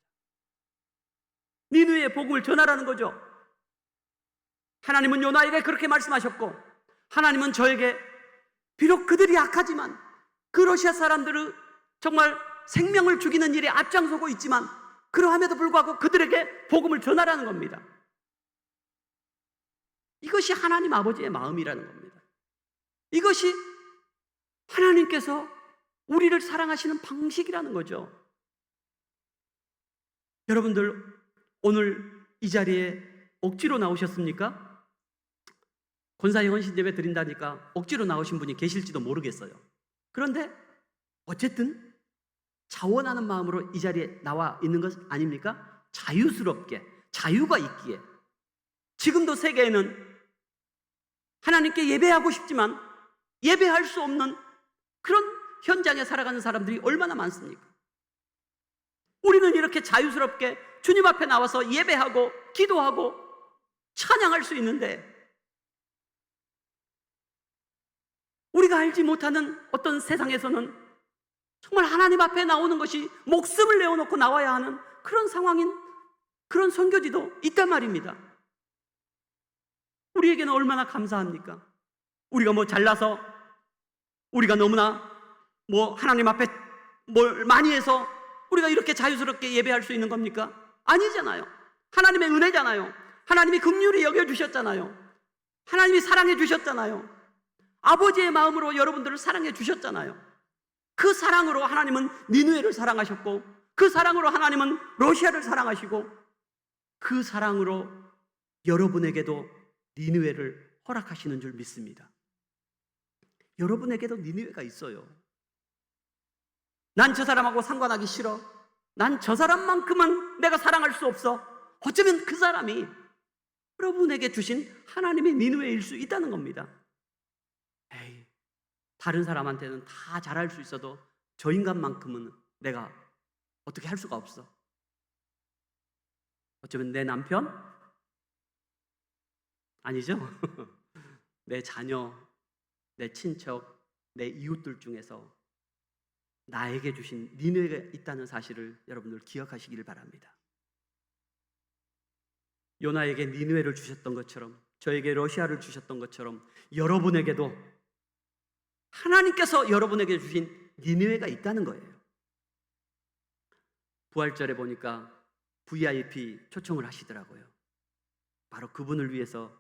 Speaker 6: 니느웨의 복음을 전하라는 거죠. 하나님은 요나에게 그렇게 말씀하셨고, 하나님은 저에게 비록 그들이 악하지만 그 러시아 사람들을 정말 생명을 죽이는 일에 앞장서고 있지만 그러함에도 불구하고 그들에게 복음을 전하라는 겁니다. 이것이 하나님 아버지의 마음이라는 겁니다. 이것이 하나님께서 우리를 사랑하시는 방식이라는 거죠. 여러분들 오늘 이 자리에 억지로 나오셨습니까? 권사의 헌신 예배 드린다니까 억지로 나오신 분이 계실지도 모르겠어요. 그런데 어쨌든 자원하는 마음으로 이 자리에 나와 있는 것 아닙니까? 자유스럽게, 자유가 있기에. 지금도 세계에는 하나님께 예배하고 싶지만 예배할 수 없는 그런 현장에 살아가는 사람들이 얼마나 많습니까? 우리는 이렇게 자유스럽게 주님 앞에 나와서 예배하고 기도하고 찬양할 수 있는데, 우리가 알지 못하는 어떤 세상에서는 정말 하나님 앞에 나오는 것이 목숨을 내어놓고 나와야 하는 그런 상황인 그런 선교지도 있단 말입니다. 우리에게는 얼마나 감사합니까? 우리가 뭐 잘나서, 우리가 너무나 뭐 하나님 앞에 뭘 많이 해서 우리가 이렇게 자유스럽게 예배할 수 있는 겁니까? 아니잖아요. 하나님의 은혜잖아요. 하나님이 긍휼히 여겨주셨잖아요. 하나님이 사랑해 주셨잖아요. 아버지의 마음으로 여러분들을 사랑해 주셨잖아요. 그 사랑으로 하나님은 니느웨를 사랑하셨고, 그 사랑으로 하나님은 러시아를 사랑하시고, 그 사랑으로 여러분에게도 니느웨를 허락하시는 줄 믿습니다. 여러분에게도 니느웨가 있어요. 난 저 사람하고 상관하기 싫어. 난 저 사람만큼은 내가 사랑할 수 없어. 어쩌면 그 사람이 여러분에게 주신 하나님의 니느웨일 수 있다는 겁니다. 에이, 다른 사람한테는 다 잘할 수 있어도 저 인간만큼은 내가 어떻게 할 수가 없어. 어쩌면 내 남편? 아니죠? 내 자녀, 내 친척, 내 이웃들 중에서 나에게 주신 니느웨가 있다는 사실을 여러분들 기억하시길 바랍니다. 요나에게 니느웨를 주셨던 것처럼, 저에게 러시아를 주셨던 것처럼 여러분에게도 하나님께서 여러분에게 주신 니느웨가 있다는 거예요. 부활절에 보니까 VIP 초청을 하시더라고요. 바로 그분을 위해서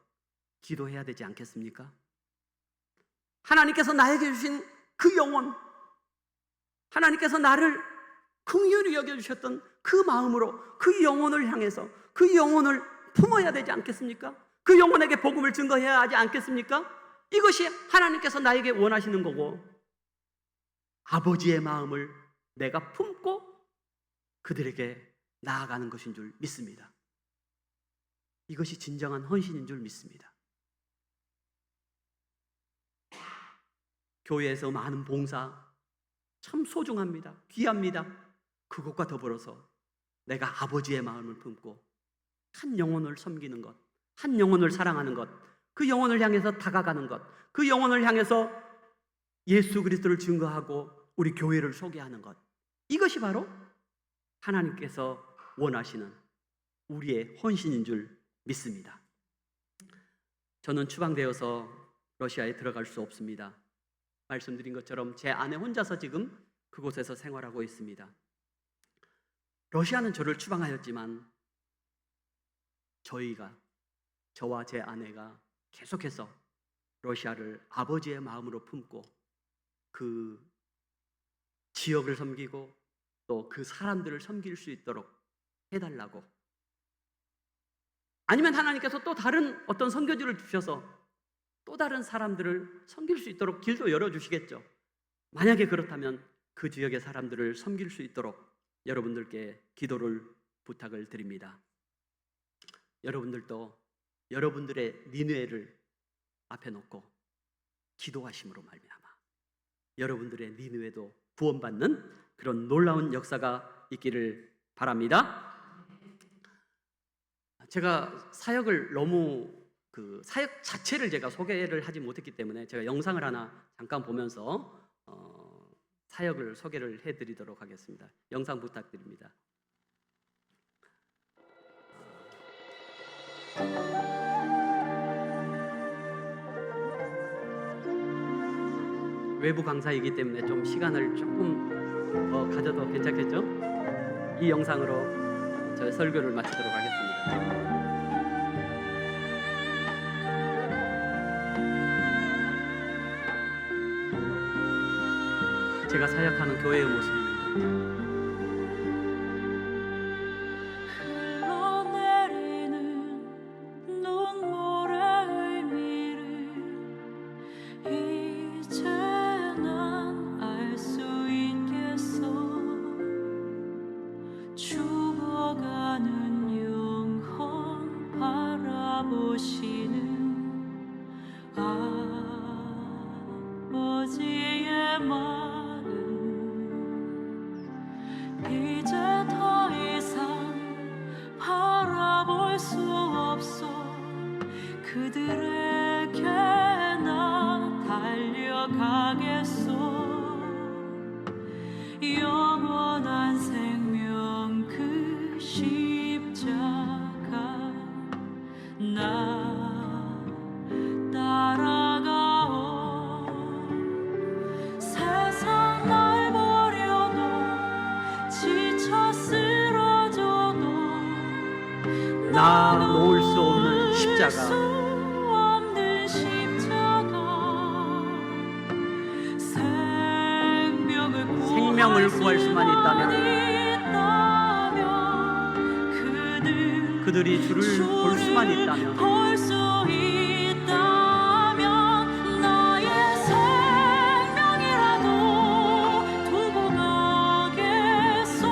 Speaker 6: 기도해야 되지 않겠습니까? 하나님께서 나에게 주신 그 영혼, 하나님께서 나를 긍휼히 여겨주셨던 그 마음으로 그 영혼을 향해서 그 영혼을 품어야 되지 않겠습니까? 그 영혼에게 복음을 증거해야 하지 않겠습니까? 이것이 하나님께서 나에게 원하시는 거고, 아버지의 마음을 내가 품고 그들에게 나아가는 것인 줄 믿습니다. 이것이 진정한 헌신인 줄 믿습니다. 교회에서 많은 봉사 참 소중합니다. 귀합니다. 그것과 더불어서 내가 아버지의 마음을 품고 한 영혼을 섬기는 것, 한 영혼을 사랑하는 것, 그 영혼을 향해서 다가가는 것, 그 영혼을 향해서 예수 그리스도를 증거하고 우리 교회를 소개하는 것, 이것이 바로 하나님께서 원하시는 우리의 헌신인 줄 믿습니다. 저는 추방되어서 러시아에 들어갈 수 없습니다. 말씀드린 것처럼 제 아내 혼자서 지금 그곳에서 생활하고 있습니다. 러시아는 저를 추방하였지만 저와 제 아내가 계속해서 러시아를 아버지의 마음으로 품고 그 지역을 섬기고 또 그 사람들을 섬길 수 있도록 해달라고, 아니면 하나님께서 또 다른 어떤 선교지를 주셔서 또 다른 사람들을 섬길 수 있도록 길도 열어주시겠죠. 만약에 그렇다면 그 지역의 사람들을 섬길 수 있도록 여러분들께 기도를 부탁을 드립니다. 여러분들도 여러분들의 니느웨를 앞에 놓고 기도하심으로 말미암아 여러분들의 니느웨도 구원받는 그런 놀라운 역사가 있기를 바랍니다. 제가 사역을 너무 사역 자체를 제가 소개를 하지 못했기 때문에 제가 영상을 하나 잠깐 보면서 사역을 소개를 해드리도록 하겠습니다. 영상 부탁드립니다. 외부 강사이기 때문에 좀 시간을 조금 더 가져도 괜찮겠죠? 이 영상으로 저의 설교를 마치도록 하겠습니다. 제가 사역하는 교회의 모습입니다.
Speaker 7: 흘러내리는 눈물의 의미를 이제 난 알 수 있겠어. 죽어가는 영혼 바라보시는 아버지의 마음 이제 더 이상 바라볼 수 없어. 그들에게 나 달려가겠소. 영원한 생명 그 십자가 나 따라가오. 세상 날 버려도 지쳐 쓰러져도
Speaker 6: 나 놓을 수 없는 십자가,
Speaker 7: 없는 십자가.
Speaker 6: 생명을 구할 수만 있다면 그들이 주를 볼 수만 있다면
Speaker 7: 볼 수 있다면 나의 생명이라도 두고 가겠소.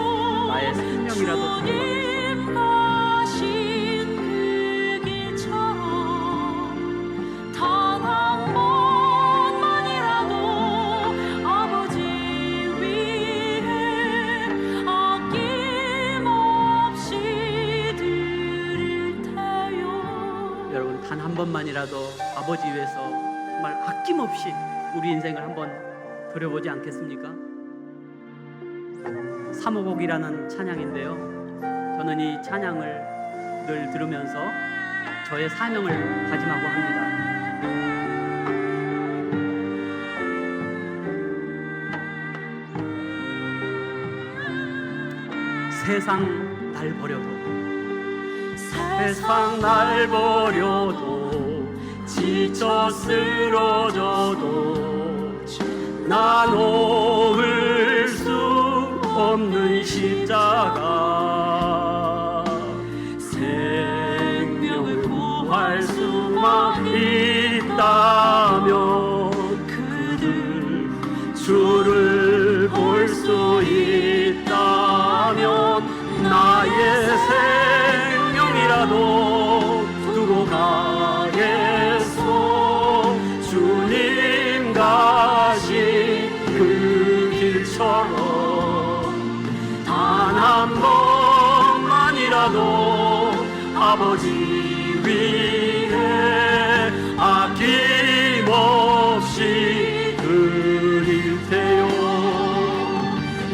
Speaker 6: 나의 생명이라도 두고 가겠소.
Speaker 7: 주님 가신 그 길처럼 단 한 번만이라도 아버지 위해 아낌없이 드릴 테요.
Speaker 6: 여러분, 단 한 번만이라도 아버지 위해서 정말 아낌없이 우리 인생을 한번 드려보지 않겠습니까? 사모곡이라는 찬양인데요, 저는 이 찬양을 늘 들으면서 저의 사명을 다짐하고 합니다. 세상 날 버려도, 세상 날 버려도, 지쳐 쓰러져도 나 놓을 수 없는 십자가. 생명을 구할 수만 있다면 그들 주를 볼 수 있다면 나의 생명이라도 두고 가겠소. 주님 가신 그 길처럼 단 한 번만이라도 아버지 위해 아낌없이 드릴 테요.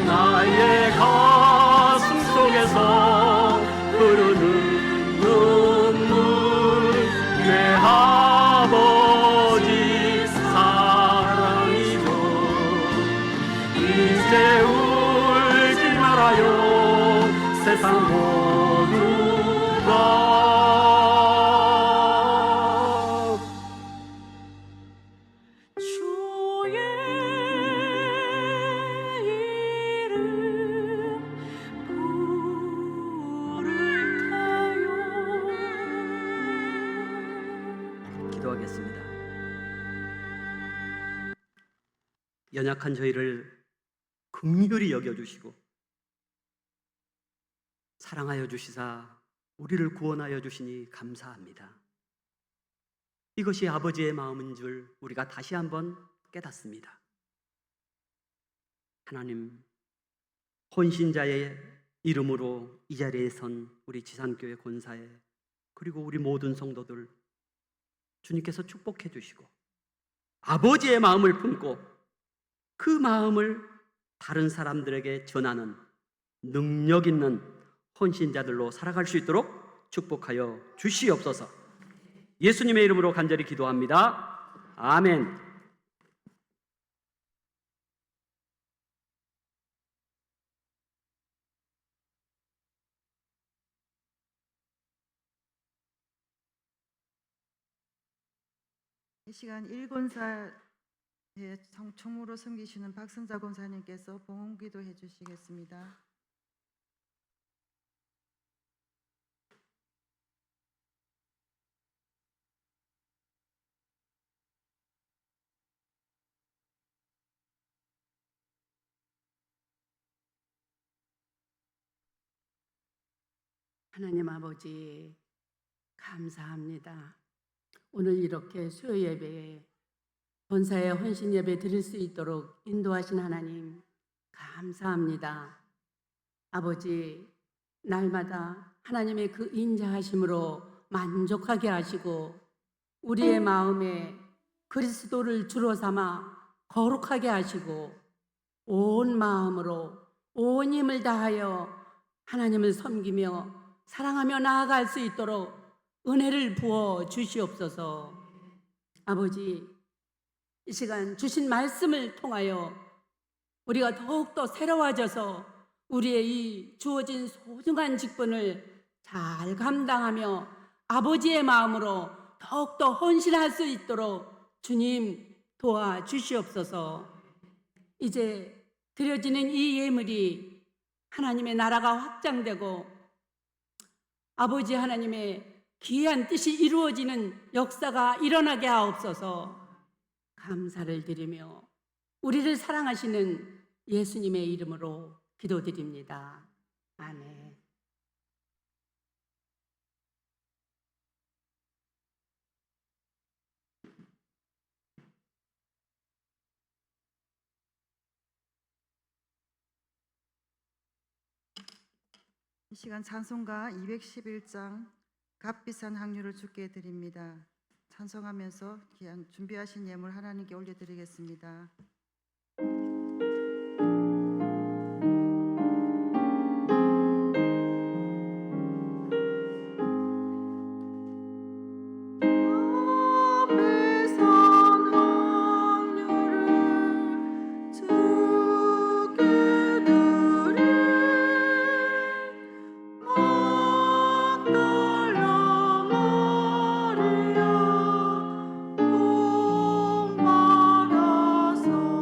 Speaker 6: 나의 가슴 속에서 흐르는 눈물 내 아버지 사랑이죠. 이제 울지 말아요 세상 모두가.
Speaker 7: 주의 이름 부를 테요.
Speaker 6: 기도하겠습니다. 연약한 저희를 긍휼히 여겨주시고 사랑하여 주시사 우리를 구원하여 주시니 감사합니다. 이것이 아버지의 마음인 줄 우리가 다시 한번 깨닫습니다. 하나님, 혼신자의 이름으로 이 자리에 선 우리 지산교회 권사에 그리고 우리 모든 성도들 주님께서 축복해 주시고 아버지의 마음을 품고 그 마음을 다른 사람들에게 전하는 능력 있는 헌신자들로 살아갈 수 있도록 축복하여 주시옵소서. 예수님의 이름으로 간절히 기도합니다. 아멘.
Speaker 2: 이 시간 일권사의 총무로 섬기시는 박선자 권사님께서 봉헌기도 해주시겠습니다.
Speaker 3: 하나님 아버지 감사합니다. 오늘 이렇게 수요 예배에 본사의 헌신 예배 드릴 수 있도록 인도하신 하나님 감사합니다. 아버지 날마다 하나님의 그 인자하심으로 만족하게 하시고 우리의 마음에 그리스도를 주로 삼아 거룩하게 하시고 온 마음으로 온 힘을 다하여 하나님을 섬기며 사랑하며 나아갈 수 있도록 은혜를 부어 주시옵소서. 아버지, 이 시간 주신 말씀을 통하여 우리가 더욱더 새로워져서 우리의 이 주어진 소중한 직분을 잘 감당하며 아버지의 마음으로 더욱더 헌신할 수 있도록 주님 도와주시옵소서. 이제 드려지는 이 예물이 하나님의 나라가 확장되고 아버지 하나님의 귀한 뜻이 이루어지는 역사가 일어나게 하옵소서. 감사를 드리며 우리를 사랑하시는 예수님의 이름으로 기도드립니다. 아멘.
Speaker 2: 이 시간 찬송가 211장 값비싼 향유를 주께 드립니다. 찬송하면서 귀한 준비하신 예물 하나님께 올려드리겠습니다.
Speaker 7: magdalena Maria, 복 받아서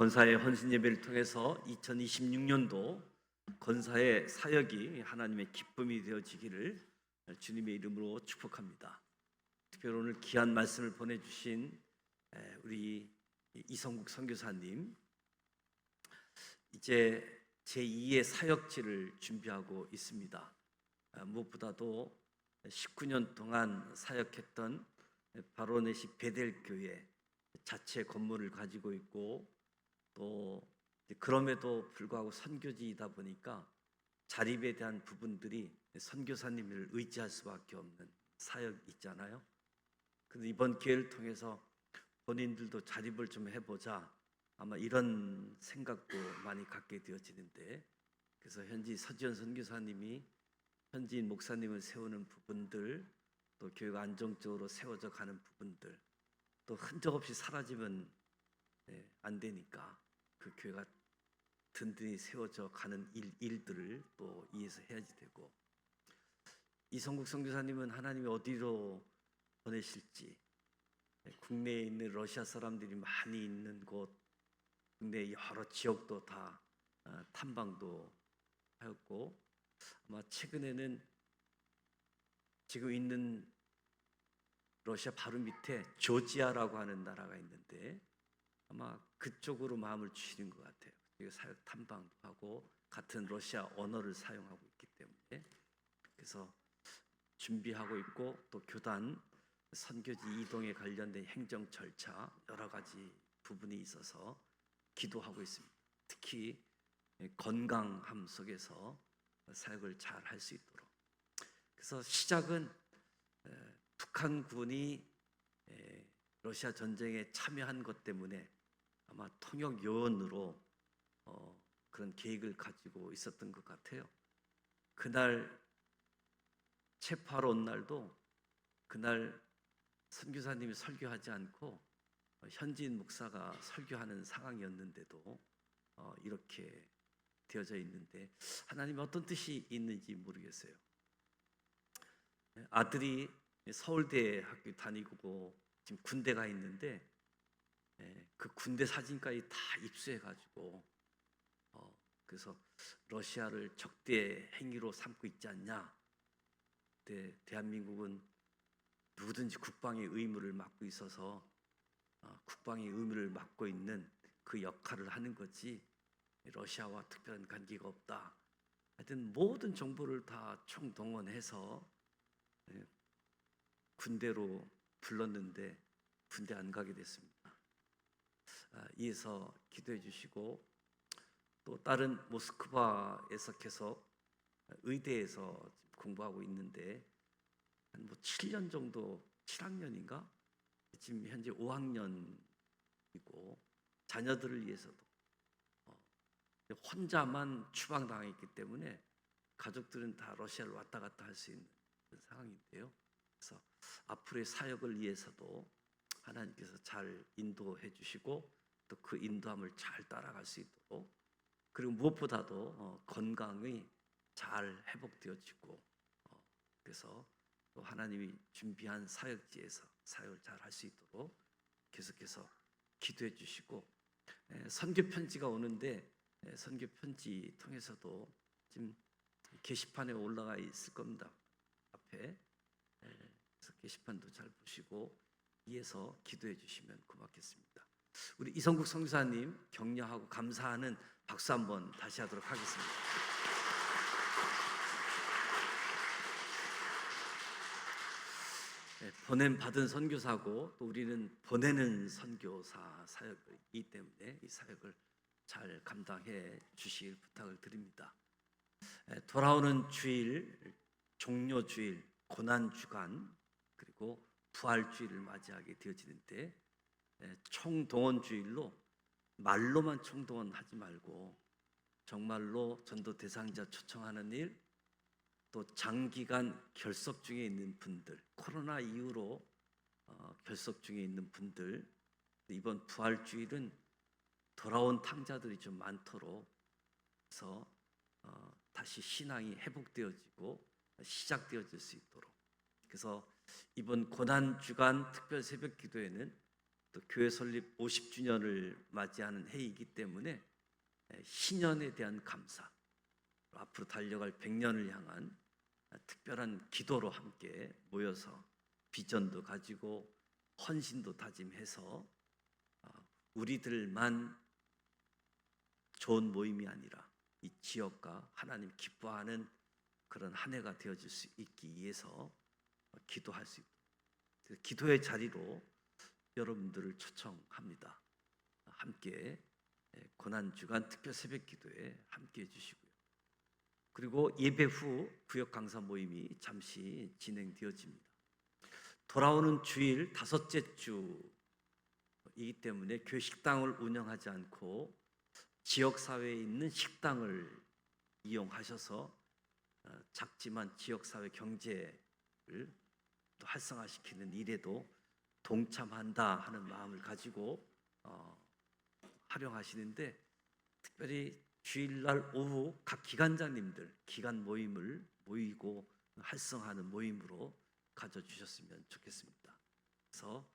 Speaker 5: 건사의 헌신 예배를 통해서 2026년도 건사의 사역이 하나님의 기쁨이 되어지기를 주님의 이름으로 축복합니다. 특별히 오늘 귀한 말씀을 보내주신 우리 이성국 선교사님, 이제 제2의 사역지를 준비하고 있습니다. 무엇보다도 19년 동안 사역했던 바로네시 베델 교회 자체 건물을 가지고 있고, 또 그럼에도 불구하고 선교지이다 보니까 자립에 대한 부분들이 선교사님을 의지할 수밖에 없는 사역 있잖아요. 그런데 이번 기회를 통해서 본인들도 자립을 좀 해보자, 아마 이런 생각도 많이 갖게 되어지는데, 그래서 현지 서지현 선교사님이 현지인 목사님을 세우는 부분들, 또 교회가 안정적으로 세워져 가는 부분들, 또 흔적 없이 사라지면 안 되니까 그 교회가 든든히 세워져 가는 일들을 또 이해서 해야지 되고, 이성국 선교사님은 하나님이 어디로 보내실지, 국내에 있는 러시아 사람들이 많이 있는 곳, 국내 여러 지역도 다 탐방도 하였고, 아마 최근에는 지금 있는 러시아 바로 밑에 조지아라고 하는 나라가 있는데 아마 그쪽으로 마음을 주시는 것 같아요. 사역 탐방도 하고 같은 러시아 언어를 사용하고 있기 때문에, 그래서 준비하고 있고, 또 교단 선교지 이동에 관련된 행정 절차 여러 가지 부분이 있어서 기도하고 있습니다. 특히 건강함 속에서 사역을 잘 할 수 있도록. 그래서 시작은 북한군이 러시아 전쟁에 참여한 것 때문에 아마 통역 요원으로 그런 계획을 가지고 있었던 것 같아요. 그날 체포하러 온 날도 그날 선교사님이 설교하지 않고 현지인 목사가 설교하는 상황이었는데도 이렇게 되어져 있는데, 하나님이 어떤 뜻이 있는지 모르겠어요. 아들이 서울대 학교 다니고 지금 군대가 있는데 그 군대 사진까지 다 입수해가지고 그래서 러시아를 적대 행위로 삼고 있지 않냐. 대한민국은 누구든지 국방의 의무를 맡고 있어서 국방의 의무를 맡고 있는 그 역할을 하는 거지 러시아와 특별한 관계가 없다. 하여튼 모든 정보를 다 총동원해서 군대로 불렀는데 군대 안 가게 됐습니다. 이에서 기도해 주시고, 또 다른 모스크바에서 계속 의대에서 공부하고 있는데 한 7년 정도, 7학년인가? 지금 현재 5학년이고 자녀들을 위해서도 혼자만 추방당했기 때문에 가족들은 다 러시아를 왔다 갔다 할 수 있는 그런 상황인데요. 그래서 앞으로의 사역을 위해서도 하나님께서 잘 인도해 주시고, 또 그 인도함을 잘 따라갈 수 있도록, 그리고 무엇보다도 건강이 잘 회복되어지고, 그래서 또 하나님이 준비한 사역지에서 사역을 잘 할 수 있도록 계속해서 기도해 주시고, 선교 편지가 오는데 선교 편지 통해서도 지금 게시판에 올라가 있을 겁니다. 앞에. 그래서 게시판도 잘 보시고 이해서 기도해 주시면 고맙겠습니다. 우리 이성국 선교사님 격려하고 감사하는 박수 한번 다시 하도록 하겠습니다. 보냄 받은 선교사고, 또 우리는 보내는 선교사 사역이기 때문에 이 사역을 잘 감당해 주실 부탁을 드립니다. 돌아오는 주일, 종료 주일, 고난 주간, 그리고 부활 주일을 맞이하게 되어지는데, 총동원 주일로 말로만 총동원하지 말고 정말로 전도 대상자 초청하는 일, 또 장기간 결석 중에 있는 분들, 코로나 이후로 결석 중에 있는 분들, 이번 부활 주일은 돌아온 탕자들이 좀 많도록 해서 다시 신앙이 회복되어지고 시작되어질 수 있도록, 그래서 이번 고난 주간 특별 새벽 기도회는 또 교회 설립 50주년을 맞이하는 해이기 때문에 신년에 대한 감사, 앞으로 달려갈 100년을 향한 특별한 기도로 함께 모여서 비전도 가지고 헌신도 다짐해서 우리들만 좋은 모임이 아니라 이 지역과 하나님 기뻐하는 그런 한 해가 되어질 수 있기 위해서 기도할 수 있도록 기도의 자리로 여러분들을 초청합니다. 함께 고난주간 특별 새벽 기도에 함께 해주시고요. 그리고 예배 후 구역 강사 모임이 잠시 진행되어집니다. 돌아오는 주일 5째 주이기 때문에 교회 식당을 운영하지 않고 지역사회에 있는 식당을 이용하셔서 작지만 지역사회 경제를 또 활성화시키는 일에도 동참한다 하는 마음을 가지고 활용하시는데, 특별히 주일날 오후 각 기관장님들 기관 모임을 모이고 활성화하는 모임으로 가져주셨으면 좋겠습니다. 그래서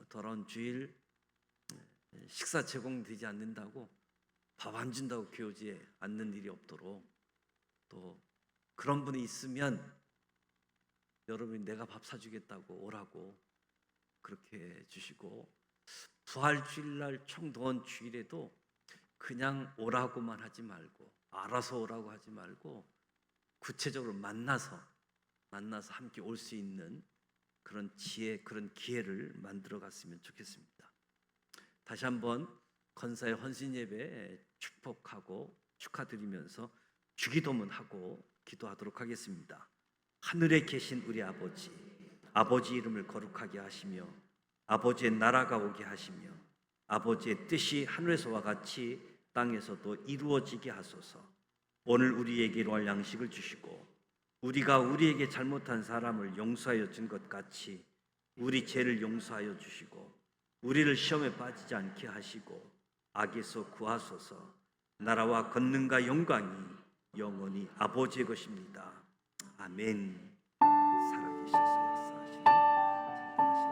Speaker 5: 돌아온 주일 식사 제공되지 않는다고 밥 안 준다고 교회 오지 않는 일이 없도록, 또 그런 분이 있으면 여러분이 내가 밥 사주겠다고 오라고 그렇게 해주시고, 부활주일날 총동원 주일에도 그냥 오라고만 하지 말고, 알아서 오라고 하지 말고 구체적으로 만나서 함께 올 수 있는 그런 지혜, 그런 기회를 만들어 갔으면 좋겠습니다. 다시 한번 건사의 헌신 예배 축복하고 축하드리면서 주기도문하고 기도하도록 하겠습니다. 하늘에 계신 우리 아버지, 아버지 이름을 거룩하게 하시며 아버지의 나라가 오게 하시며 아버지의 뜻이 하늘에서와 같이 땅에서도 이루어지게 하소서. 오늘 우리에게 일용할 양식을 주시고 우리가 우리에게 잘못한 사람을 용서하여 준 것 같이 우리 죄를 용서하여 주시고 우리를 시험에 빠지지 않게 하시고 악에서 구하소서. 나라와 권능과 영광이 영원히 아버지의 것입니다. 아멘. 살아계셔서